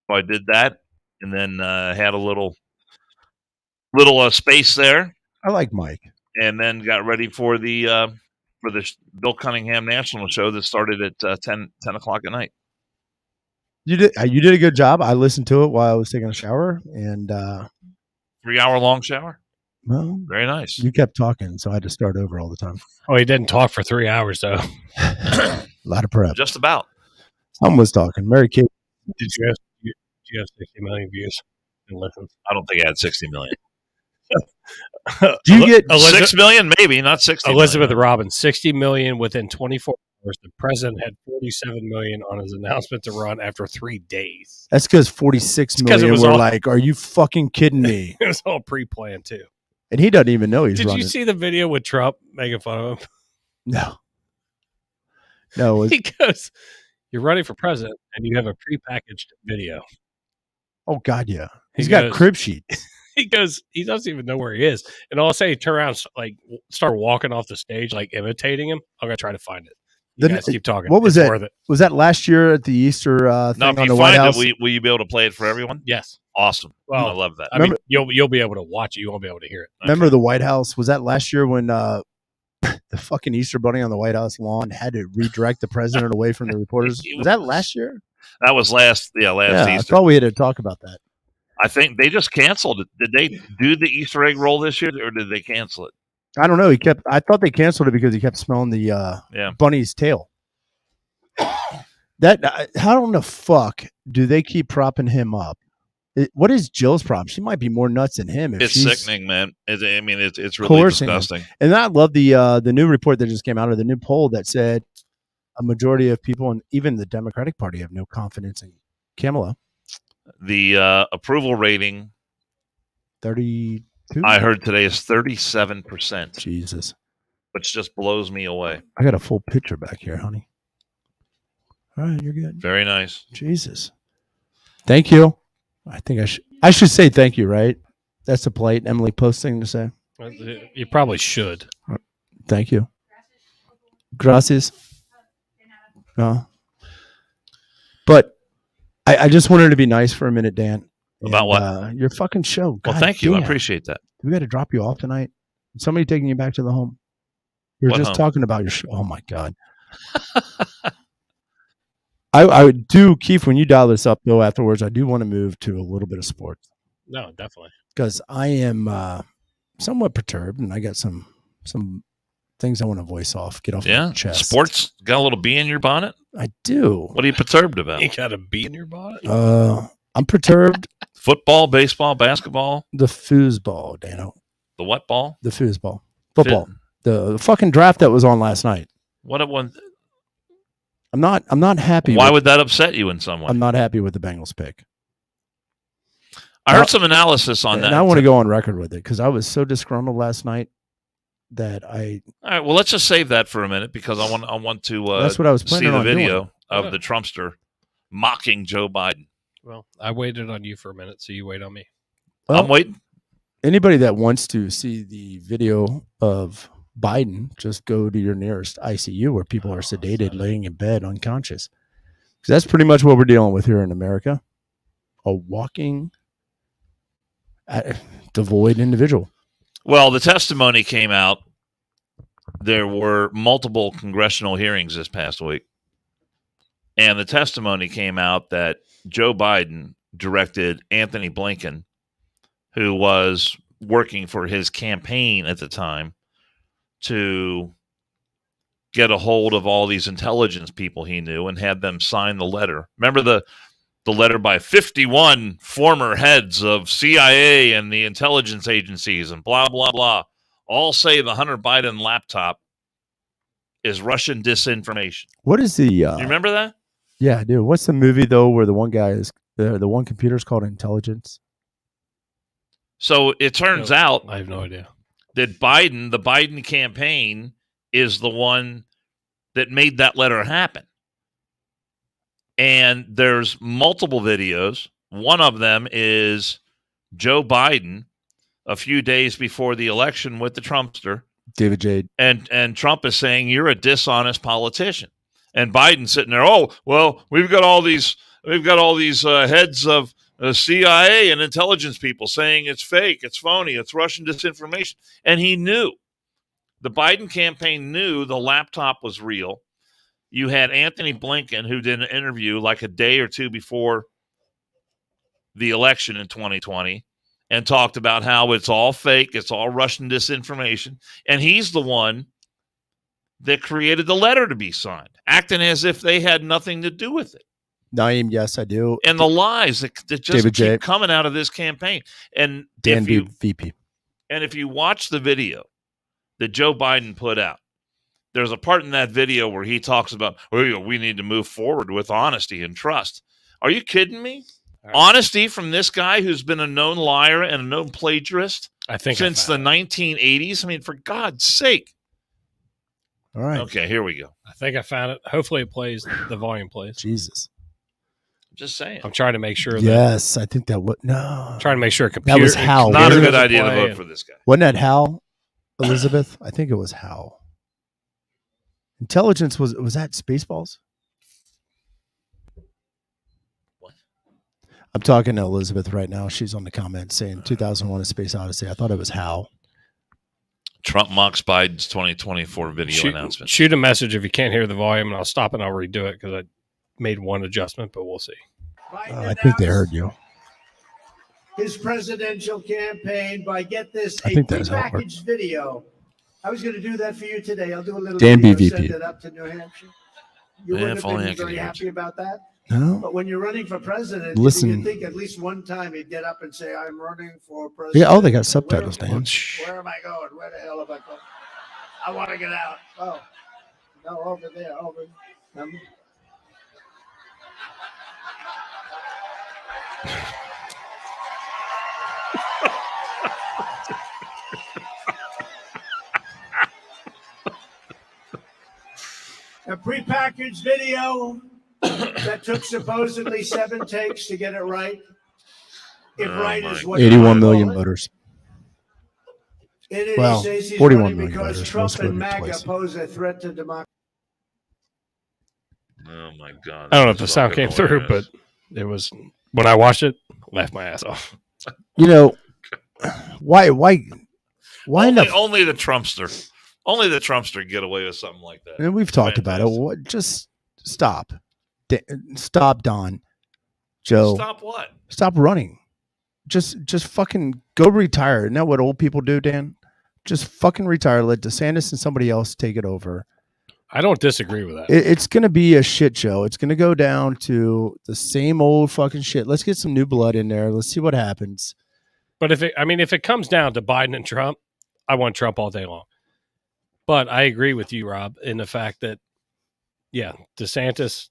So I did that, and then had a little space there, I like Mike. and then got ready for the Bill Cunningham National Show that started at 10 o'clock at night. You did a good job. I listened to it while I was taking a shower, and 3-hour long shower. well, Very nice. you kept talking, so I had to start over all the time. Oh, he didn't talk for 3 hours, though. A lot of prep. Just about. Someone was talking. Mary Kate. Did you have 60 million views and listens? I don't think I had 60 million. Do you get 6 million, maybe, not 60 Elizabeth million. Robbins, 60 million within 24 hours. The president had 47 million on his announcement to run after 3 days. That's because 46 'cause it million was were all- like, "Are you fucking kidding me?" It was all pre-planned, too. And he doesn't even know he's Did running. you see the video with Trump making fun of him? No. No, it was, He goes, "You're running for president, and you have a prepackaged video." oh God, yeah. He He's got goes- crib sheets. He goes, he doesn't even know where he is. And all of a sudden, he turn around, like, start walking off the stage, like imitating him. I'm going to try to find it. You guys keep talking. What was It's that? worth it. Was that last year at the Easter Now, thing if on you the White find House? it, will you be able to play it for everyone? Yes. Awesome. Well, I love that. I mean, you'll be able to watch it. You won't be able to hear it. Remember the White House? Was that last year when the fucking Easter bunny on the White House lawn had to redirect the president away from the reporters? Was that last year? That was last Yeah, Easter. I thought we had to talk about that. I think they just canceled it. Did they do the Easter egg roll this year, or did they cancel it? I don't know. I thought they canceled it because he kept smelling the bunny's tail. How in the fuck do they keep propping him up? What is Jill's problem? She might be more nuts than him. It's sickening, man. It's really disgusting. Him. And I love the new report that just came out, of the new poll that said a majority of people, and even the Democratic Party, have no confidence in Kamala. The approval rating, 32. I heard today, is 37%. Jesus, which just blows me away. I got a full picture back here, honey. All right, you're good. Very nice. Jesus, thank you. I think I should say thank you, right? That's a polite Emily Post thing to say. You probably should. Thank you. Gracias. But I just wanted to be nice for a minute, Dan. About what? Your fucking show. Well, thank you. I appreciate that. We got to drop you off tonight. Somebody taking you back to the home. We were just talking about your show. Oh, my God. I would do, Keith, when you dial this up, though, afterwards, I do want to move to a little bit of sports. No, definitely. Because I am somewhat perturbed, and I got some things I want to voice off, get off my chest. Sports got a little bee in your bonnet? I do. What are you perturbed about? You got a bee in your bonnet? I'm perturbed. Football, baseball, basketball? The foosball, Dano. The what ball? The foosball. Football. The fucking draft that was on last night. What one? I'm not happy. Why would that upset you in some way? I'm not happy with the Bengals pick. I heard some analysis on that. And I want to go on record with it because I was so disgruntled last night that All right, well, let's just save that for a minute because I want to that's what I was see the on video doing. of the Trumpster mocking Joe Biden. Well, I waited on you for a minute, so you wait on me. Well, I'm waiting. Anybody that wants to see the video of Biden, just go to your nearest ICU where people are sedated, laying in bed, unconscious. Because that's pretty much what we're dealing with here in America. A walking, devoid individual. Well, the testimony came out. There were multiple congressional hearings this past week. And the testimony came out that Joe Biden directed Anthony Blinken, who was working for his campaign at the time, to get a hold of all these intelligence people he knew and had them sign the letter. Remember the letter by 51 former heads of CIA and the intelligence agencies and blah, blah, blah. All say the Hunter Biden laptop is Russian disinformation. What is the... you remember that? Yeah, I do. What's the movie, though, where the one guy is... the one computer is called Intelligence? So it turns out... I have no idea. That the Biden campaign is the one that made that letter happen. And there's multiple videos. One of them is Joe Biden a few days before the election with the Trumpster. David Jade. And Trump is saying, you're a dishonest politician. And Biden sitting there, oh, well, we've got all these heads of CIA and intelligence people saying it's fake, it's phony, it's Russian disinformation. And he knew. The Biden campaign knew the laptop was real. You had Anthony Blinken, who did an interview like a day or two before the election in 2020 and talked about how it's all fake, it's all Russian disinformation. And he's the one that created the letter to be signed, acting as if they had nothing to do with it. Naeem, yes, I do. And the lies that just David keep J. coming out of this campaign. And Dan VP. And if you watch the video that Joe Biden put out, there's a part in that video where he talks about, we need to move forward with honesty and trust. Are you kidding me? Right. Honesty from this guy who's been a known liar and a known plagiarist since the 1980s? I mean, for God's sake. All right. Okay, here we go. I think I found it. Hopefully it plays. The volume plays. Jesus. Just saying. I'm trying to make sure. Yes, I think that would. No. I'm trying to make sure a computer. That was Hal. It's not a good idea to vote for this guy. Wasn't that Hal, Elizabeth? I think it was Hal. Intelligence was that Spaceballs? What? I'm talking to Elizabeth right now. She's on the comments saying 2001: A Space Odyssey. I thought it was Hal. Trump mocks Biden's 2024 video announcement. Shoot a message if you can't hear the volume, and I'll stop and I'll redo it because I made one adjustment, but we'll see. I think they heard you. His presidential campaign by, get this, I a think that's how it works. prepackaged video. I was going to do that for you today. I'll do a little Dan video, BVP. send it up to New Hampshire. You Yeah, wouldn't if have only I been could very hear happy about that. No. But when you're running for president, Listen. you'd think at least one time he'd get up and say, I'm running for president. Yeah. Oh, they got subtitles, Dan. Where am I going? Where the hell am I going? I want to get out. Oh, no, over there, over. A prepackaged video that took supposedly 7 takes to get it right. If right is what 81 million voters. Well, 41 million because voters. Trump Most and voted MAGA twice. pose a threat to democracy. Oh my God! I don't know if the sound came through, but it was when I watched it, laughed my ass off. You know, why only the the Trumpster, only the Trumpster get away with something like that. and we've talked about it. What? Just stop. Stop, Don. Joe. Stop what? Stop running. Just fucking go retire. Isn't that what old people do, Dan? Just fucking retire. Let DeSantis and somebody else take it over. I don't disagree with that. It's going to be a shit show. It's going to go down to the same old fucking shit. Let's get some new blood in there. Let's see what happens. But if it comes down to Biden and Trump, I want Trump all day long. But I agree with you, Rob, in the fact that, yeah, DeSantis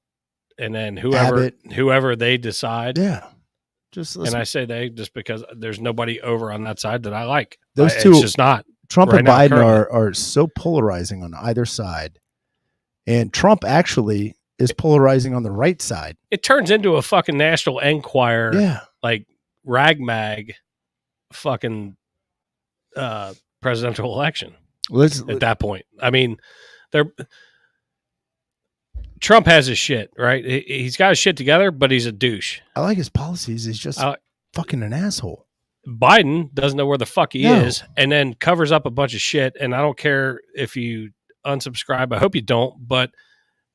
and then whoever they decide. Yeah. And I say they just because there's nobody over on that side that I like. Those two, it's just not. Trump right and now, Biden currently. are so polarizing on either side. And Trump actually is polarizing on the right side. It turns into a fucking National Enquirer, Yeah. like ragmag fucking presidential election at that point. I mean, Trump has his shit, right? He's got his shit together, but he's a douche. I like his policies. He's just fucking an asshole. Biden doesn't know where the fuck he is and then covers up a bunch of shit. And I don't care if you unsubscribe. I hope you don't, but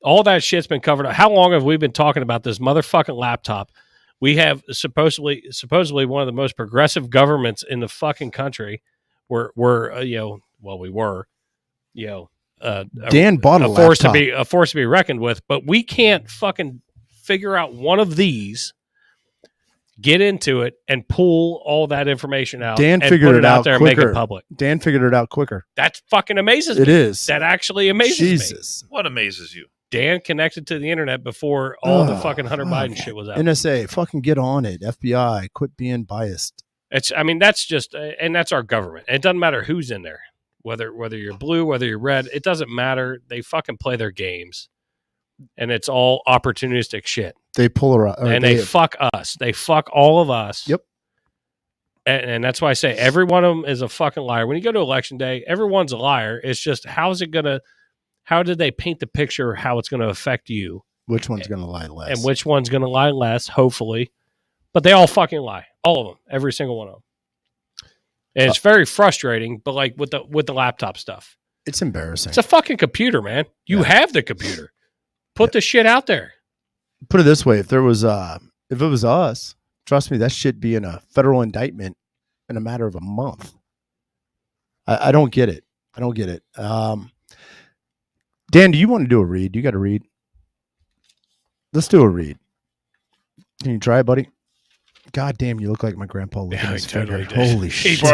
all that shit's been covered up. How long have we been talking about this motherfucking laptop? We have supposedly one of the most progressive governments in the fucking country. We were, Dan bought a force laptop. a force to be reckoned with, but we can't fucking figure out one of these, get into it, and pull all that information out. Dan and figured put it out there quicker. and make it public. Dan figured it out quicker. That fucking amazes me. It is. That actually amazes me. Jesus. What amazes you? Dan connected to the internet before all the fucking Hunter Biden shit was out. NSA, fucking get on it. FBI, quit being biased. That's just, and that's our government. It doesn't matter who's in there, whether you're blue, whether you're red. It doesn't matter. They fucking play their games, and it's all opportunistic shit. They polarize, and they fuck us. They fuck all of us. Yep. And that's why I say every one of them is a fucking liar. When you go to election day, everyone's a liar. It's just how did they paint the picture of how it's going to affect you? Which one's going to lie less? And which one's going to lie less, hopefully. But they all fucking lie. All of them. Every single one of them. And it's very frustrating, but like with the laptop stuff. It's embarrassing. It's a fucking computer, man. You have the computer. Put the shit out there. Put it this way, if it was us, trust me, that shit be in a federal indictment in a matter of a month. I don't get it. Dan, do you want to do a read? You got to read. Let's do a read. Can you try it, buddy? God damn, you look like my grandpa looking at his finger. Holy shit. For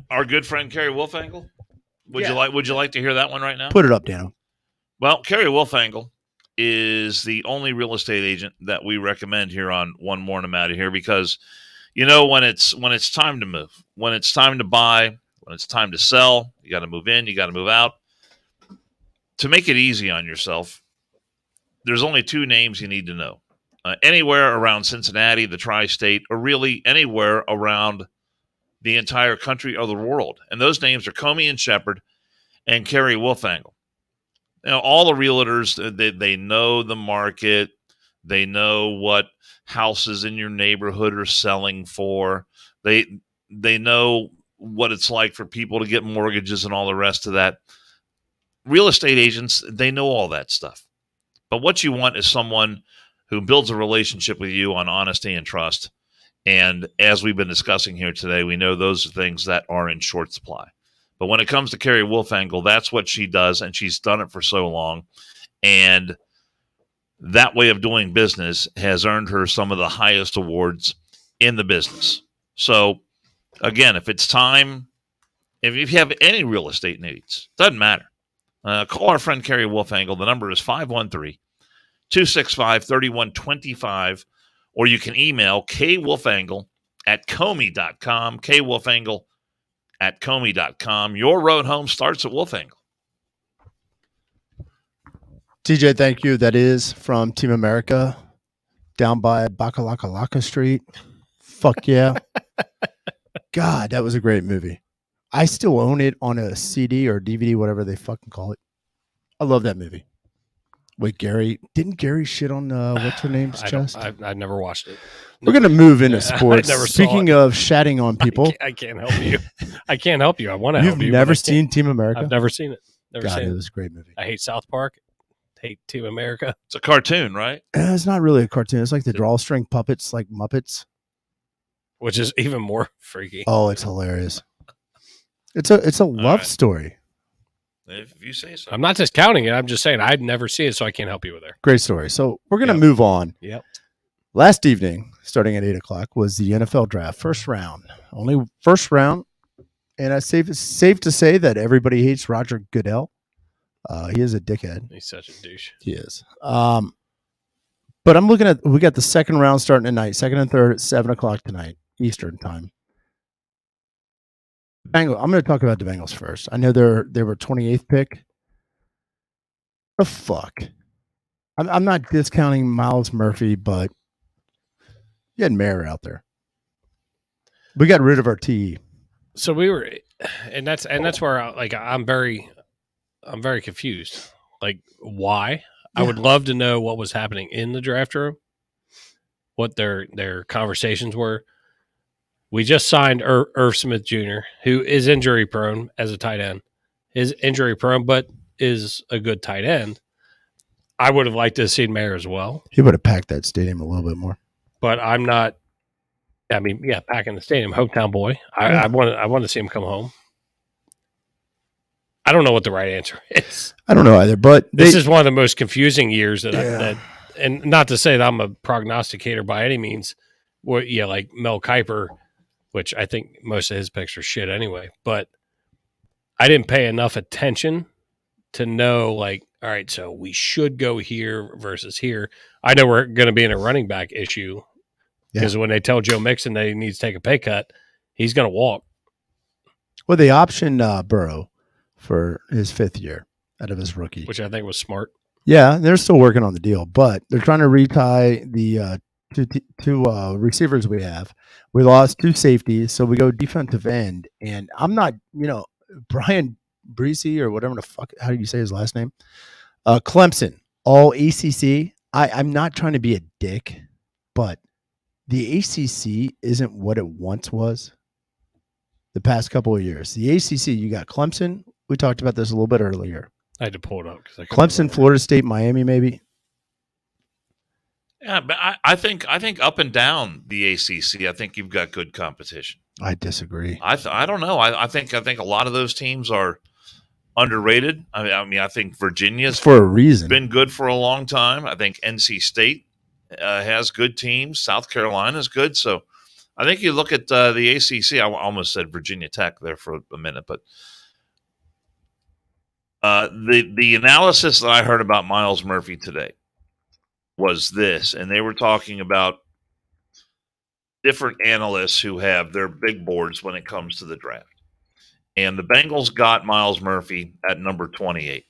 our good friend Kerry Wolfangle. Would you like to hear that one right now? Put it up, Dan. Well, Kerry Wolfangle is the only real estate agent that we recommend here on One More and I'm Out of Here, because when it's time to move, when it's time to buy, when it's time to sell, you got to move in, you got to move out. To make it easy on yourself, there's only 2 names you need to know. Anywhere around Cincinnati, the tri-state, or really anywhere around the entire country or the world. And those names are Comey and Shepard and Kerry Wolfangle. all the realtors, they know the market. They know what houses in your neighborhood are selling for. They know what it's like for people to get mortgages and all the rest of that. Real estate agents, they know all that stuff. But what you want is someone who builds a relationship with you on honesty and trust. And as we've been discussing here today, we know those are things that are in short supply. But when it comes to Carrie Wolfangle, that's what she does, and she's done it for so long. And that way of doing business has earned her some of the highest awards in the business. So, again, if it's time, if you have any real estate needs, doesn't matter. Call our friend Carrie Wolfangle. The number is 513-265-3125, or you can email kwolfangle@comey.com, kwolfangle@comey.com. Your road home starts at Wolfangle. TJ, thank you. That is from Team America down by Bakalakalaka Street. Fuck yeah. God, that was a great movie. I still own it on a CD or DVD, whatever they fucking call it. I love that movie. Wait, Gary, didn't Gary shit on what's her name's chest? I've never watched it. We're going to move into sports. I never saw Speaking it. of shatting on people. I can't help you. I can't help you. I want to help you. You've but never I can't. seen Team America? I've never seen it. Never God, seen it it. was a great movie. I hate South Park. Hate Team America. It's a cartoon, right? It's not really a cartoon. It's like the drawstring puppets, like Muppets. Which is even more freaky. Oh, it's hilarious. It's a love right. story. If you say so. I'm not discounting it. I'm just saying I'd never seen it, so I can't help you with it. Great story. So we're going to Yep. move on. Yep. Last evening, starting at 8 o'clock, was the NFL draft. First round. Only first round. And it's safe to say that everybody hates Roger Goodell. He is a dickhead. He's such a douche. He is. But I'm looking at, we got the second round starting tonight, second and third at 7 o'clock tonight, Eastern time. I'm going to talk about the Bengals first. I know they were 28th pick. The fuck? I'm not discounting Miles Murphy, but you had Mayer out there. We got rid of our TE. So we were, and that's where I'm very confused. Like, why? I would love to know what was happening in the draft room, what their conversations were. We just signed Irv Smith Jr., who is injury prone as a tight end. Is injury prone, but is a good tight end. I would have liked to have seen Mayer as well. He would have packed that stadium a little bit more. But I'm not. I mean, yeah, packing the stadium, hometown boy. I want to see him come home. I don't know what the right answer is. I don't know either, but This is one of the most confusing years that and not to say that I'm a prognosticator by any means. Well, yeah, like Mel Kiper, which I think most of his picks are shit anyway. But I didn't pay enough attention to know, like, all right, so we should go here versus here. I know we're going to be in a running back issue because when they tell Joe Mixon that he needs to take a pay cut, he's going to walk. Well, they optioned Burrow for his 5th year out of his rookie, Which I think was smart. Yeah, they're still working on the deal, but they're trying to retie the two receivers we have. We lost 2 safeties, so we go defensive end. And I'm not, Brian Breesy or whatever the fuck, how do you say his last name? Clemson, all ACC. I'm not trying to be a dick, but the ACC isn't what it once was the past couple of years. The ACC, you got Clemson. We talked about this a little bit earlier. I had to pull it up. Clemson, Florida State, Miami, maybe. Yeah, but I think up and down the ACC, I think you've got good competition. I disagree. I don't know. I think a lot of those teams are underrated. I mean, I think Virginia's for a reason been good for a long time. I think NC State has good teams. South Carolina's good. So I think you look at the ACC. I almost said Virginia Tech there for a minute, but the analysis that I heard about Miles Murphy today was this, and they were talking about different analysts who have their big boards when it comes to the draft. And the Bengals got Miles Murphy at number 28.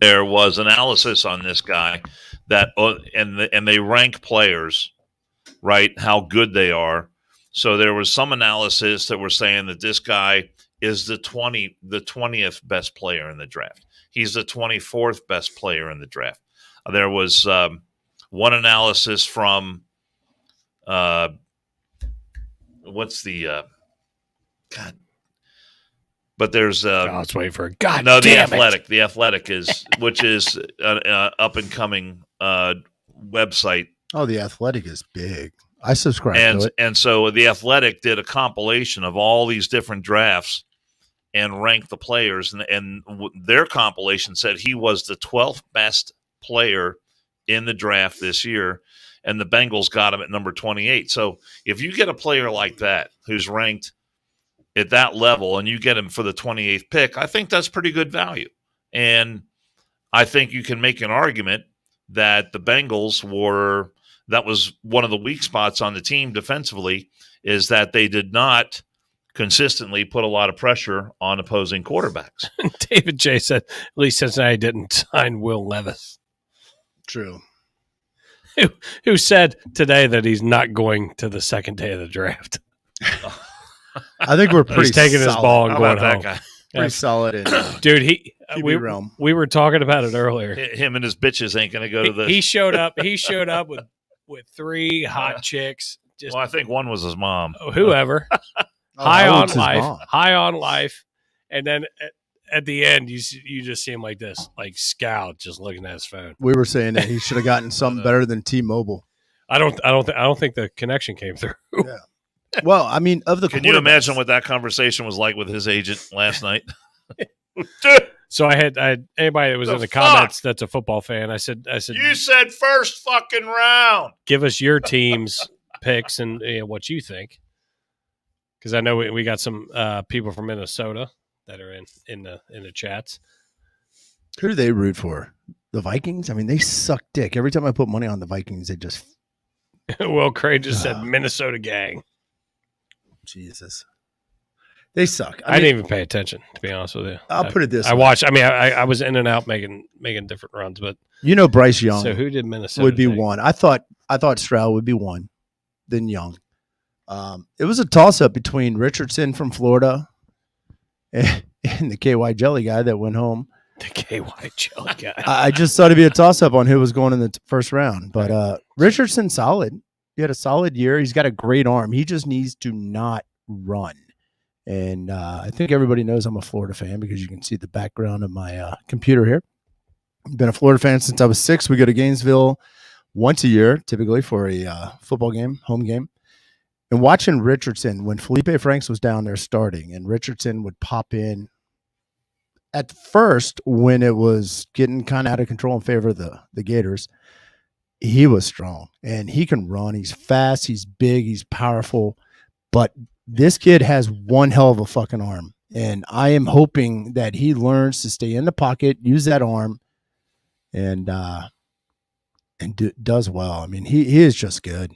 There was analysis on this guy that, and they rank players, right, how good they are. So there was some analysis that were saying that this guy is the 20th best player in the draft. He's the 24th best player in the draft. There was one analysis from what's the God? But there's I was waiting for a God. No, the damn Athletic. It. The Athletic is which is an up and coming website. Oh, the Athletic is big. I subscribe to it. And so the Athletic did a compilation of all these different drafts and ranked the players, and their compilation said he was the 12th best player in the draft this year, and the Bengals got him at number 28. So if you get a player like that who's ranked at that level and you get him for the 28th pick, I think that's pretty good value. And I think you can make an argument that the Bengals that was one of the weak spots on the team defensively, is that they did not consistently put a lot of pressure on opposing quarterbacks. David J. said, at least Cincinnati didn't sign Will Levis. True. Who said today that he's not going to the second day of the draft. I think we're pretty He's taking solid. his ball and How going about that home. guy? Pretty solid. In, Dude, QB realm. we were talking about it earlier. Him and his bitches ain't going to go to the. He showed up. He showed up with 3 hot chicks. Just Well, I think one was his mom. whoever. High how on old's his life. mom? High on life. And then at the end, you just see him like this, like scowled, just looking at his phone. We were saying that he should have gotten something better than T-Mobile. I don't think the connection came through. Yeah. Well, I mean, of the Can you quarterbacks- imagine what that conversation was like with his agent last night? So I had anybody that was The in the fuck? comments that's a football fan. I said, You said first fucking round. give us your team's picks and what you think, because I know we got some people from Minnesota that are in the chats. Who do they root for? The Vikings? I mean, they suck dick. Every time I put money on the Vikings, they just Will Craig just said Minnesota gang. Jesus. They suck. I didn't even pay attention, to be honest with you. I'll put it this I way. watched. I mean, I was in and out making different runs, but You know, Bryce Young so who did Minnesota would be take? one. I thought Stroud would be one, then Young. It was a toss-up between Richardson from Florida and the KY Jelly guy that went home. The KY Jelly guy. I just thought it'd be a toss-up on who was going in the first round. But Richardson's solid. He had a solid year. He's got a great arm. He just needs to not run. And I think everybody knows I'm a Florida fan because you can see the background of my computer here. I've been a Florida fan since I was 6. We go to Gainesville once a year, typically for a football game, home game. And watching Richardson, when Felipe Franks was down there starting, and Richardson would pop in at first when it was getting kind of out of control in favor of the Gators, he was strong. And he can run. He's fast. He's big. He's powerful. But this kid has one hell of a fucking arm. And I am hoping that he learns to stay in the pocket, use that arm, and does well. I mean, he is just good.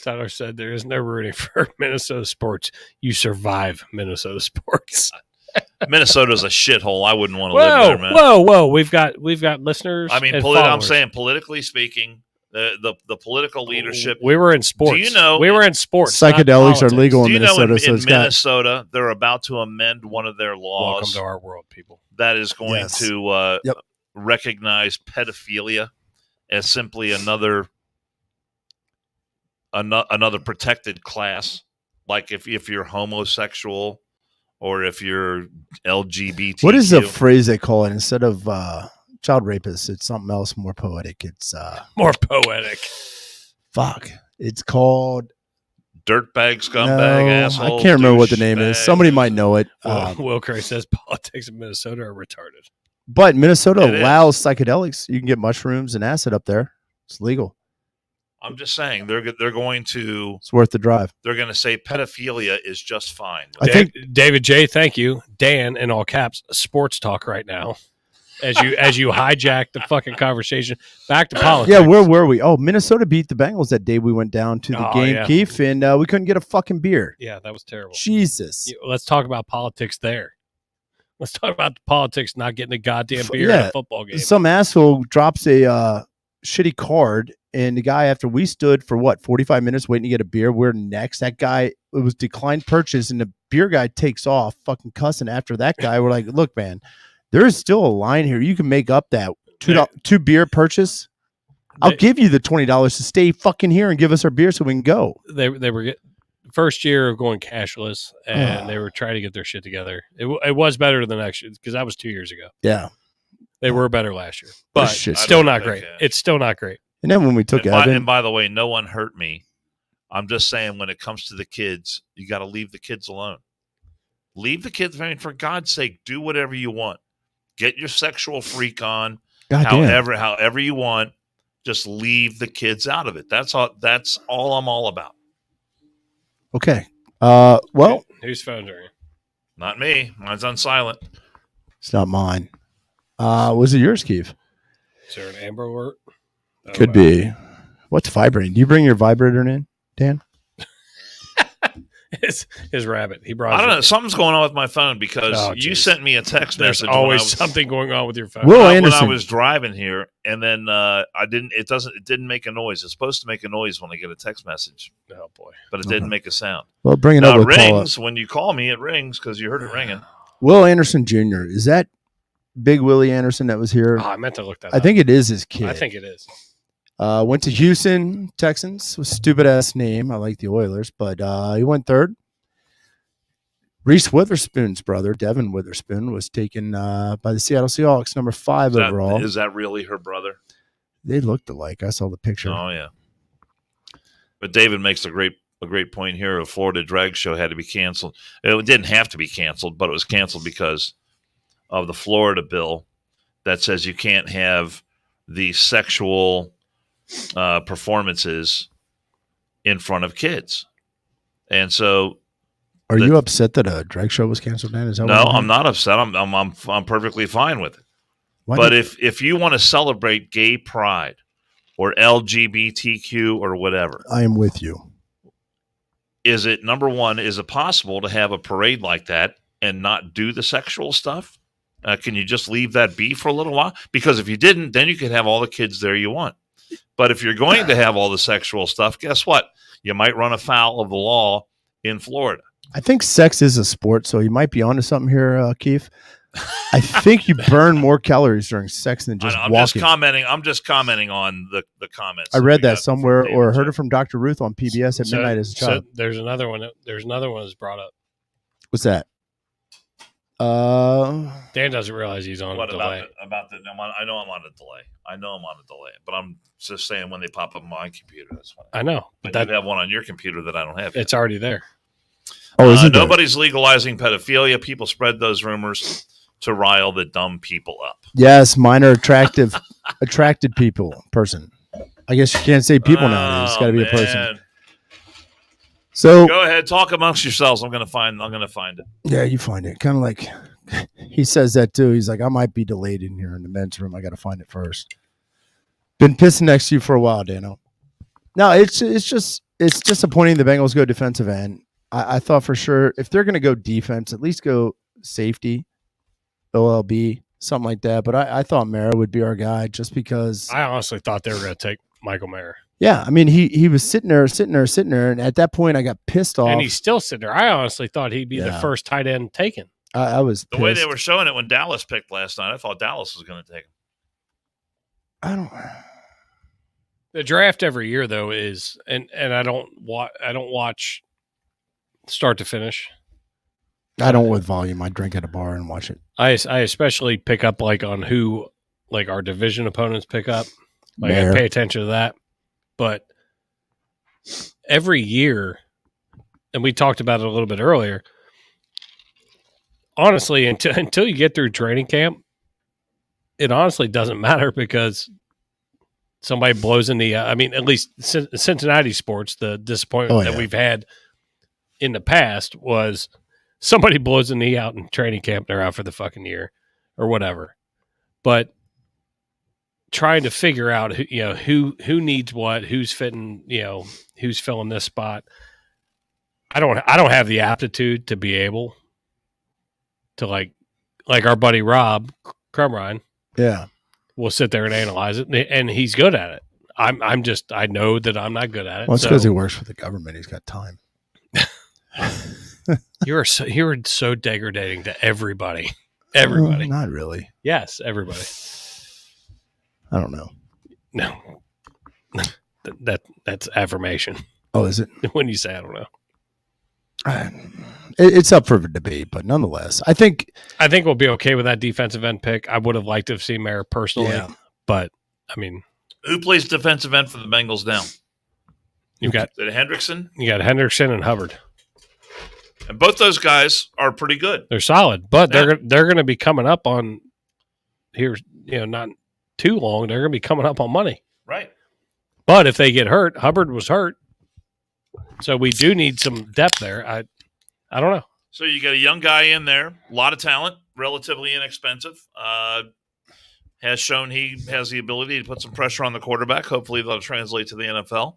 Tyler said there is no rooting for Minnesota sports. You survive Minnesota sports. Minnesota's a shithole. I wouldn't want to live there, man. Whoa! We've got listeners. I mean, and I'm followers. saying politically speaking, the political leadership. We were in sports. Do you know we were in sports? not Psychedelics are politics. legal Do in you know Minnesota, so in it's got Minnesota they're about to amend one of their Welcome laws to our world, people. that is going Yes. to Yep. recognize pedophilia as simply another protected class. Like if you're homosexual or if you're LGBT. what is the phrase they call it instead of child rapist? It's something else more poetic. It's More poetic. fuck. It's called dirtbag, scumbag, no, asshole? I can't remember what the name is. douchebag? Somebody might know it. Will Curry says politics in Minnesota are retarded. But Minnesota It is. allows psychedelics. You can get mushrooms and acid up there. It's legal. I'm just saying they're going to It's worth the drive. say pedophilia is just fine. I think David J, thank you. Dan, in all caps, sports talk right now. As you hijack the fucking conversation back to politics. yeah, where were we? Oh, Minnesota beat the Bengals that day we went down to the Oh, game, yeah. Keith, and we couldn't get a fucking beer. Yeah, that was terrible. Jesus. Let's talk about politics there. Let's talk about the politics not getting a goddamn beer in Yeah. a football game. Some asshole drops a shitty card, and the guy, after we stood for 45 minutes waiting to get a beer, we're next. That guy it was declined purchase, and the beer guy takes off, fucking cussing after that guy. We're like, look, man, there is still a line here. You can make up that two beer purchase. I'll give you the $20 to stay fucking here and give us our beer so we can go. They were first year of going cashless, and they were trying to get their shit together. It was better than next year because that was 2 years ago. Yeah, they were better last year, but shit's still not great. It's still not great. And then when we took Evan, and by the way, no one hurt me. I'm just saying, when it comes to the kids, you got to leave the kids alone. Leave the kids. I mean, for God's sake, do whatever you want. Get your sexual freak on, however you want. Just leave the kids out of it. That's all. That's all I'm all about. Okay. Well, whose phone's ringing? Not me. Mine's on silent. It's not mine. Was it yours, Keith? Is there an Amber Alert? Could be. What's vibrating? Do you bring your vibrator in, Dan? His rabbit. He brought. I don't know. Something's going on with my phone because you sent me a text message. There's always something going on with your phone. Will when Anderson. I was driving here, and then I didn't. It didn't make a noise. It's supposed to make a noise when I get a text message. Oh boy! But it didn't make a sound. Well, bring it Now, up. It rings when you call me. It rings because you heard it ringing. Will Anderson Jr. Is that Big Willie Anderson that was here? Oh, I meant to look that up. I think it is his kid. I think it is. Went to Houston Texans. Was stupid ass name. I like the Oilers, but he went third. Reese Witherspoon's brother, Devin Witherspoon, was taken by the Seattle Seahawks, number 5 overall. Is that really her brother? They looked alike. I saw the picture. Oh yeah. But David makes a great point here. A Florida drag show had to be canceled. It didn't have to be canceled, but it was canceled because of the Florida bill that says you can't have the sexual performances in front of kids. And so, are you upset that a drag show was canceled, Dan? Is that no, I'm not upset. I'm perfectly fine with it. But if you want to celebrate gay pride or LGBTQ or whatever, I am with you. Is it, number one, is it possible to have a parade like that and not do the sexual stuff? Can you just leave that be for a little while? Because if you didn't, then you could have all the kids there you want. But if you're going to have all the sexual stuff, guess what? You might run afoul of the law in Florida. I think sex is a sport, so you might be onto something here, Keith. I think you burn more calories during sex than just walking. I'm just commenting on the comments. I read that somewhere or heard it from Dr. Ruth on PBS at midnight as a child. So there's another one. There's another one that's brought up. What's that? Dan doesn't realize he's on a delay. I know I'm on a delay. But I'm just saying when they pop up on my computer, that's fine. I know. But you have one on your computer that I don't have yet. It's already there. Oh, isn't nobody's legalizing pedophilia. People spread those rumors to rile the dumb people up. Yes, mine are attracted person. I guess you can't say people nowadays. It's got to be a person. So go ahead, talk amongst yourselves. I'm gonna find it. Yeah, you find it. Kind of like he says that too. He's like, I might be delayed in here in the men's room. I got to find it first. Been pissing next to you for a while, Dano. No, it's disappointing the Bengals go defensive end. I thought for sure if they're going to go defense, at least go safety, OLB, something like that. But I thought Mara would be our guy just because. I honestly thought they were going to take Michael Mayer. Yeah, I mean, he was sitting there, and at that point, I got pissed off. And he's still sitting there. I honestly thought he'd be the first tight end taken. I was the way they were showing it when Dallas picked last night. I thought Dallas was going to take him. The draft every year though is, and I don't watch start to finish. I don't with volume. I drink at a bar and watch it. I especially pick up like on who like our division opponents pick up. Like I pay attention to that. But every year, and we talked about it a little bit earlier, honestly, until you get through training camp, it honestly doesn't matter because somebody blows in the I mean, at least Cincinnati sports, the disappointment that we've had in the past was somebody blows the knee out in training camp, they're out for the fucking year or whatever. But trying to figure out who needs what, who's fitting, who's filling this spot. I don't have the aptitude to be able to like our buddy Rob Crumrine. Yeah. Will sit there and analyze it, and he's good at it. I know that I'm not good at it. Well, it's because he works for the government. He's got time. You were so degrading to everybody. Everybody. Not really. Yes, everybody. I don't know. No. That's affirmation. Oh, is it? When you say I don't know. It's up for debate, but nonetheless, I think we'll be okay with that defensive end pick. I would have liked to have seen Mayer personally, but I mean, who plays defensive end for the Bengals now? You got Hendrickson. You got Hendrickson and Hubbard, and both those guys are pretty good. They're solid, but they're going to be coming up on here. Not too long. They're going to be coming up on money, right? But if they get hurt, Hubbard was hurt, so we do need some depth there. I don't know. So you got a young guy in there, a lot of talent, relatively inexpensive. Has shown he has the ability to put some pressure on the quarterback. Hopefully that'll translate to the NFL.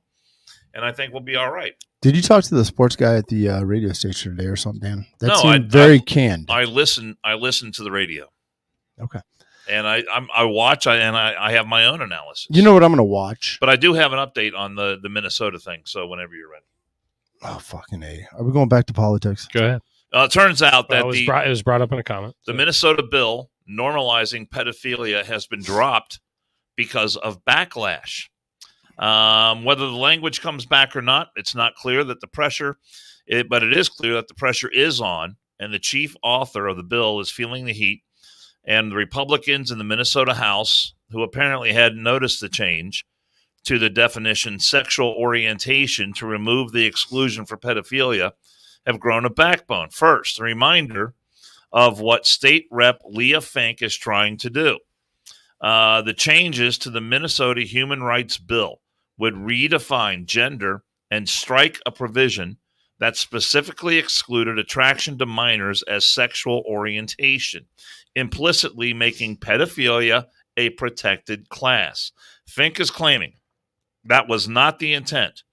And I think we'll be all right. Did you talk to the sports guy at the radio station today or something, Dan? That seemed very canned. I listen to the radio. Okay. And I watch and I have my own analysis. You know what I'm going to watch? But I do have an update on the Minnesota thing. So whenever you're ready. Oh, fucking A. Are we going back to politics? Go ahead. It turns out that it was brought up in a comment. The Minnesota bill normalizing pedophilia has been dropped because of backlash. Whether the language comes back or not, it's not clear that the pressure, but it is clear that the pressure is on, and the chief author of the bill is feeling the heat. And the Republicans in the Minnesota House, who apparently hadn't noticed the change to the definition sexual orientation to remove the exclusion for pedophilia, have grown a backbone. First, a reminder of what State Rep Leah Fink is trying to do. The changes to the Minnesota Human Rights Bill would redefine gender and strike a provision that specifically excluded attraction to minors as sexual orientation, implicitly making pedophilia a protected class. Fink is claiming that was not the intent,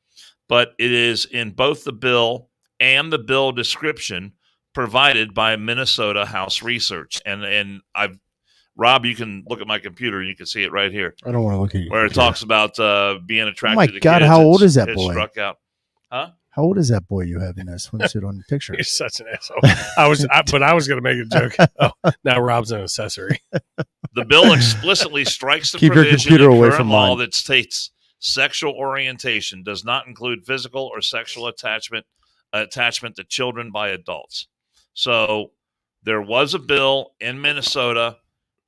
but it is in both the bill and the bill description provided by Minnesota House Research. And Rob, you can look at my computer and you can see it right here. I don't want to look at you. Where it talks about being attracted to kids. Oh my God, how old is that boy? Struck out. Huh? How old is that boy you have in that swimsuit on the picture? You're such an asshole. I was going to make a joke. Oh, now Rob's an accessory. The bill explicitly strikes the Keep your provision computer in away current from law mine. that states sexual orientation does not include physical or sexual attachment to children by adults. So there was a bill in Minnesota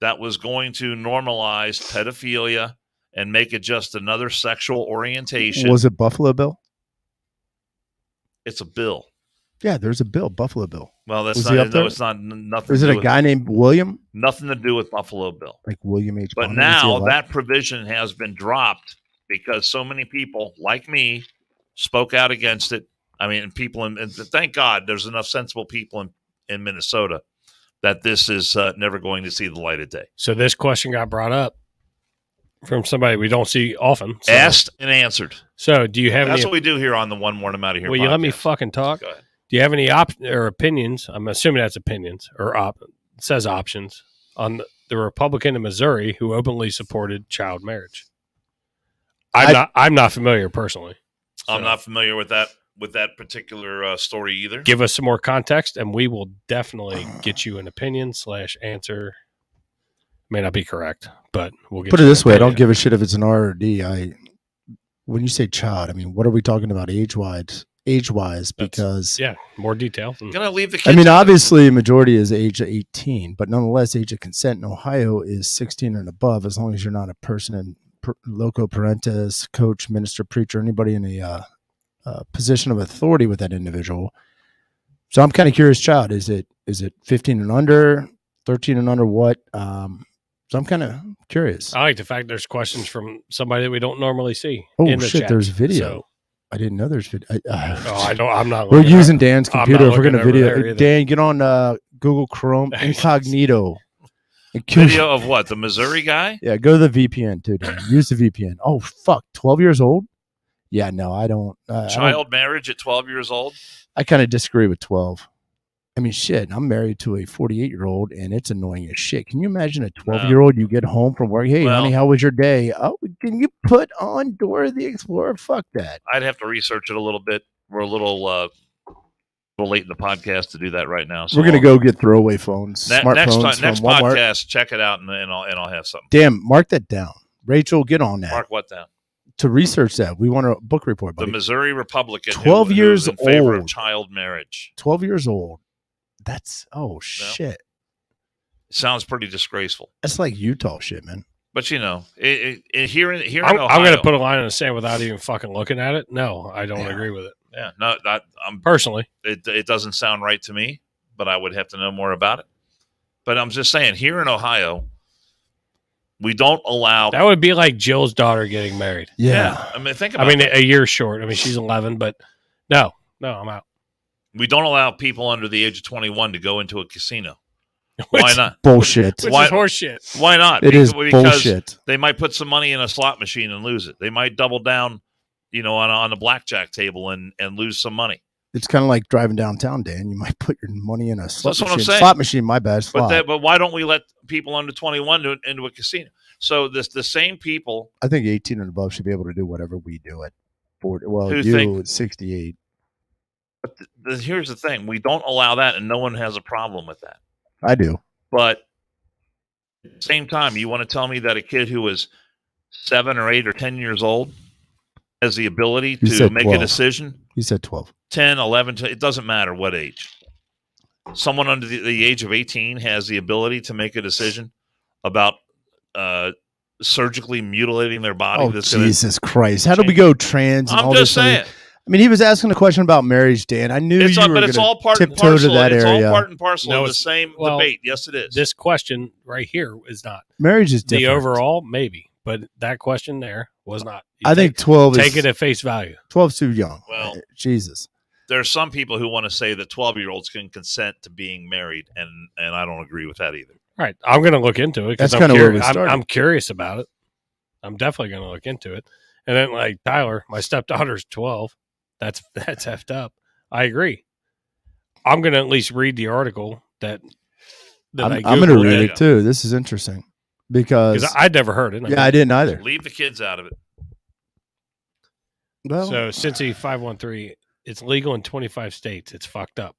that was going to normalize pedophilia and make it just another sexual orientation. Was it Buffalo Bill? It's a bill. Yeah, there's a bill, Buffalo Bill. Well, that's Was not. he up No, there? it's not. Nothing. Is it a guy named William? Nothing to do with Buffalo Bill. Like William H. But Bonner? Is he now alive? that provision has been dropped because so many people like me spoke out against it. I mean, people, and thank God there's enough sensible people in Minnesota that this is never going to see the light of day. So this question got brought up from somebody we don't see often. So. Asked and answered. So do you have That's any? what we do here on the One Morning Out of Here Will podcast. you let me fucking talk? Go ahead. Do you have any opinions? I'm assuming that's opinions or it says options on the Republican in Missouri who openly supported child marriage. I'm not familiar personally. So I'm not familiar with that particular story either. give us some more context, and we will definitely get you an opinion / answer. May not be correct, but we'll get. Put it this way: I don't give a shit if it's an R or D. When you say child, I mean, what are we talking about age-wise? Because more detail. Gonna leave the kids. I mean, obviously, majority is age of 18, but nonetheless, age of consent in Ohio is 16 and above, as long as you're not a person in loco parentis, coach, minister, preacher, anybody in a position of authority with that individual. So I'm kind of curious, child, is it 15 and under, 13 and under, what? So I'm kind of curious. I like the fact there's questions from somebody that we don't normally see. Oh in the shit, chat. there's video. So, I didn't know there's video. I'm not. We're looking using at- Dan's I'm not computer. If we're looking gonna over there video, either. Dan, get on Google Chrome incognito. Video of what? The Missouri guy? Yeah, go to the VPN too, Dan. Use the VPN. Oh fuck, 12 years old? Yeah, no, I don't. Child marriage at 12 years old? I kind of disagree with 12. I mean, shit, I'm married to a 48-year-old, and it's annoying as shit. Can you imagine a 12-year-old? You get home from work, hey, Well- honey, how was your day? Oh, can you put on Dora the Explorer? Fuck that. I'd have to research it a little bit. We're a little little late in the podcast to do that right now. So We're gonna go get throwaway phones, smartphones next from Walmart. podcast. Check it out, and I'll have something. Damn, mark that down. Rachel, get on that. Mark what down? To research that. We want a book report, buddy. The Missouri Republican, 12 years who's in favor of old. child marriage. 12 years old. That's shit. Sounds pretty disgraceful. That's like Utah shit, man. But here in I'm Ohio, going to put a line in the sand without even fucking looking at it. No, I don't agree with it. Yeah, no, I'm Personally, it doesn't sound right to me, but I would have to know more about it. But I'm just saying, here in Ohio, we don't allow. that would be like Jill's daughter getting married. Yeah. I mean, think about it. a year short. I mean, she's 11, but no, I'm out. We don't allow people under the age of 21 to go into a casino. Why not? Bullshit. Which Why- is horseshit. Why not? It is Because bullshit. they might put some money in a slot machine and lose it. They might double down, on the blackjack table and lose some money. It's kind of like driving downtown, Dan. You might put your money in a slot That's what I'm machine. saying. Slot machine, my bad. Slot. But why don't we let people under 21 into a casino? So the same people I think 18 and above should be able to do whatever we do at 40. Well, Who you think- at 68. But here's the thing: we don't allow that, and no one has a problem with that. I do. But at the same time, you want to tell me that a kid who is 7 or 8 or 10 years old has the ability You to said make 12. a decision? You said 12. 10, 11, it doesn't matter what age. Someone under the age of 18 has the ability to make a decision about surgically mutilating their body. Oh, that's gonna Jesus Christ. How do we go trans and I'm all just this? saying. I mean, he was asking a question about marriage, Dan. I knew It's you all, were but it's gonna all part and tiptoe to parcel. that It's area. all part and parcel No, of the it's- same well, debate. Yes, it is. This question right here is not. Marriage is different. The overall, maybe. But that question there was not. You I think 12 take is it at face value. 12's too young. Well, Jesus. There are some people who want to say that 12-year-olds can consent to being married, and I don't agree with that either. All right, I'm going to look into it because That's kinda where we I'm started. curious about it. I'm definitely going to look into it. And then, like Tyler, my stepdaughter's 12. That's effed up. I agree. I'm going to at least read the article that I'm I going to Googled read Yeah. it too. This is interesting because I'd never heard it. I didn't either. Leave the kids out of it. Well, So Cincy 513, it's legal in 25 states. It's fucked up.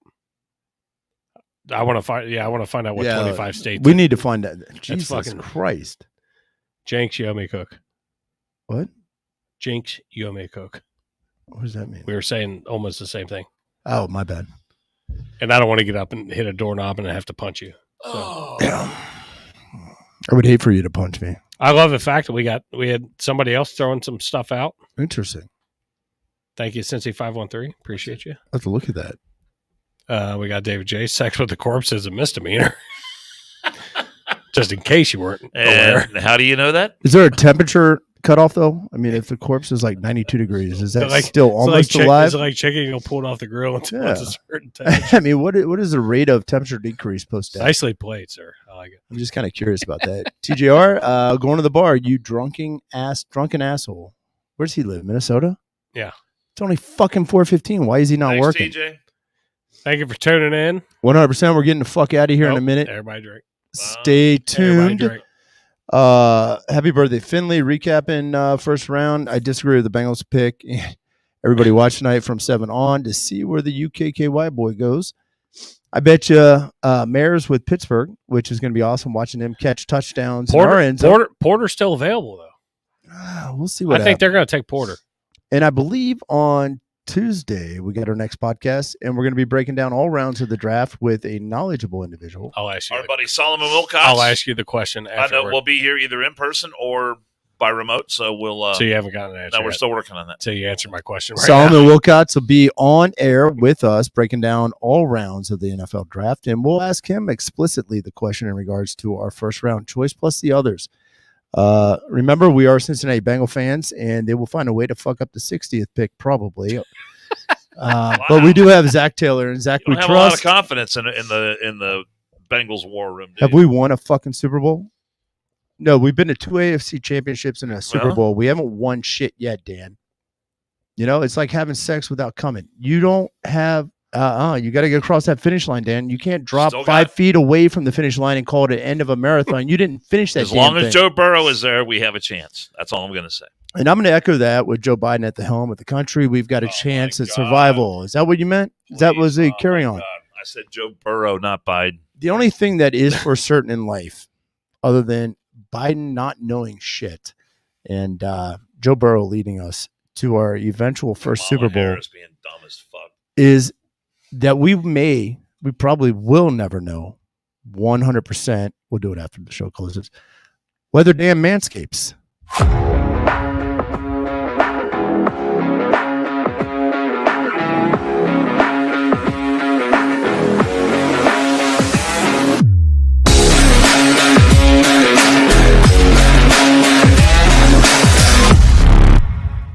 I want to find. Yeah, I want to find out what 25 states. we need to find that. Jesus fucking- Christ. Jinx, you owe me a cook. What? Jinx, you owe me a cook. What does that mean? We were saying almost the same thing. Oh, my bad. And I don't want to get up and hit a doorknob and I have to punch you. So I would hate for you to punch me. I love the fact that we had somebody else throwing some stuff out. Interesting. Thank you, Cincy 513. Appreciate you. I have to look at that. We got David J. Sex with the corpse is a misdemeanor. Just in case you weren't aware. And how do you know that? Is there a temperature cutoff though? I mean, if the corpse is like 92 degrees, is that still almost alive? It's like chicken, you'll pull it off the grill until it's a certain I temperature. mean, what is the rate of temperature decrease post death? Nicely played, sir. I like it. I'm just kind of curious about that. TJR, going to the bar, you drunken asshole. Where's he live? Minnesota? Yeah. It's only fucking 4:15. Why is he not Thanks, working? TJ. Thank you for tuning in. 100%. We're getting the fuck out of here in a Nope. minute. Everybody drink. Stay Everybody tuned. drink. Happy birthday, Finley. Recapping first round. I disagree with the Bengals pick. Everybody watch tonight from 7 on to see where the UKKY boy goes. I bet you Mares with Pittsburgh, which is going to be awesome watching them catch touchdowns. in our end zone. Porter's still available, though. We'll see what I think happens. they're going to take Porter. And I believe on Tuesday, we got our next podcast, and we're going to be breaking down all rounds of the draft with a knowledgeable individual. I'll ask you. Our buddy Solomon Wilcox. I'll ask you the question I know afterward. we'll be here either in person or by remote, so we'll. So you haven't gotten an answer. No, we're yet. still working on that. So you answered my question right Solomon Wilcox will be on air with us, breaking down all rounds of the NFL draft, and we'll ask him explicitly the question in regards to our first round choice plus the others. Remember, we are Cincinnati Bengal fans, and they will find a way to fuck up the 60th pick probably. But we do have Zach Taylor, and Zach You we don't have a lot of trust. confidence in the Bengals war room. Do Have you? we won a fucking Super Bowl? No, we've been to 2 AFC championships and a Super Well. Bowl. We haven't won shit yet, Dan. You know, it's like having sex without coming. You don't have you got to get across that finish line, Dan. You can't drop Still got 5 it. feet away from the finish line and call it an end of a marathon. You didn't finish that. As long damn as thing. Joe Burrow is there, we have a chance. That's all I'm going to say. And I'm going to echo that with Joe Biden at the helm of the country. We've got a chance at survival. Is that what you meant? That was a carry on. I said Joe Burrow, not Biden. The only thing that is for certain in life, other than Biden not knowing shit and Joe Burrow leading us to our eventual first Super Bowl, Harris being dumb as fuck, is that we probably will never know 100%. We'll do it after the show closes. Whether damn Manscapes.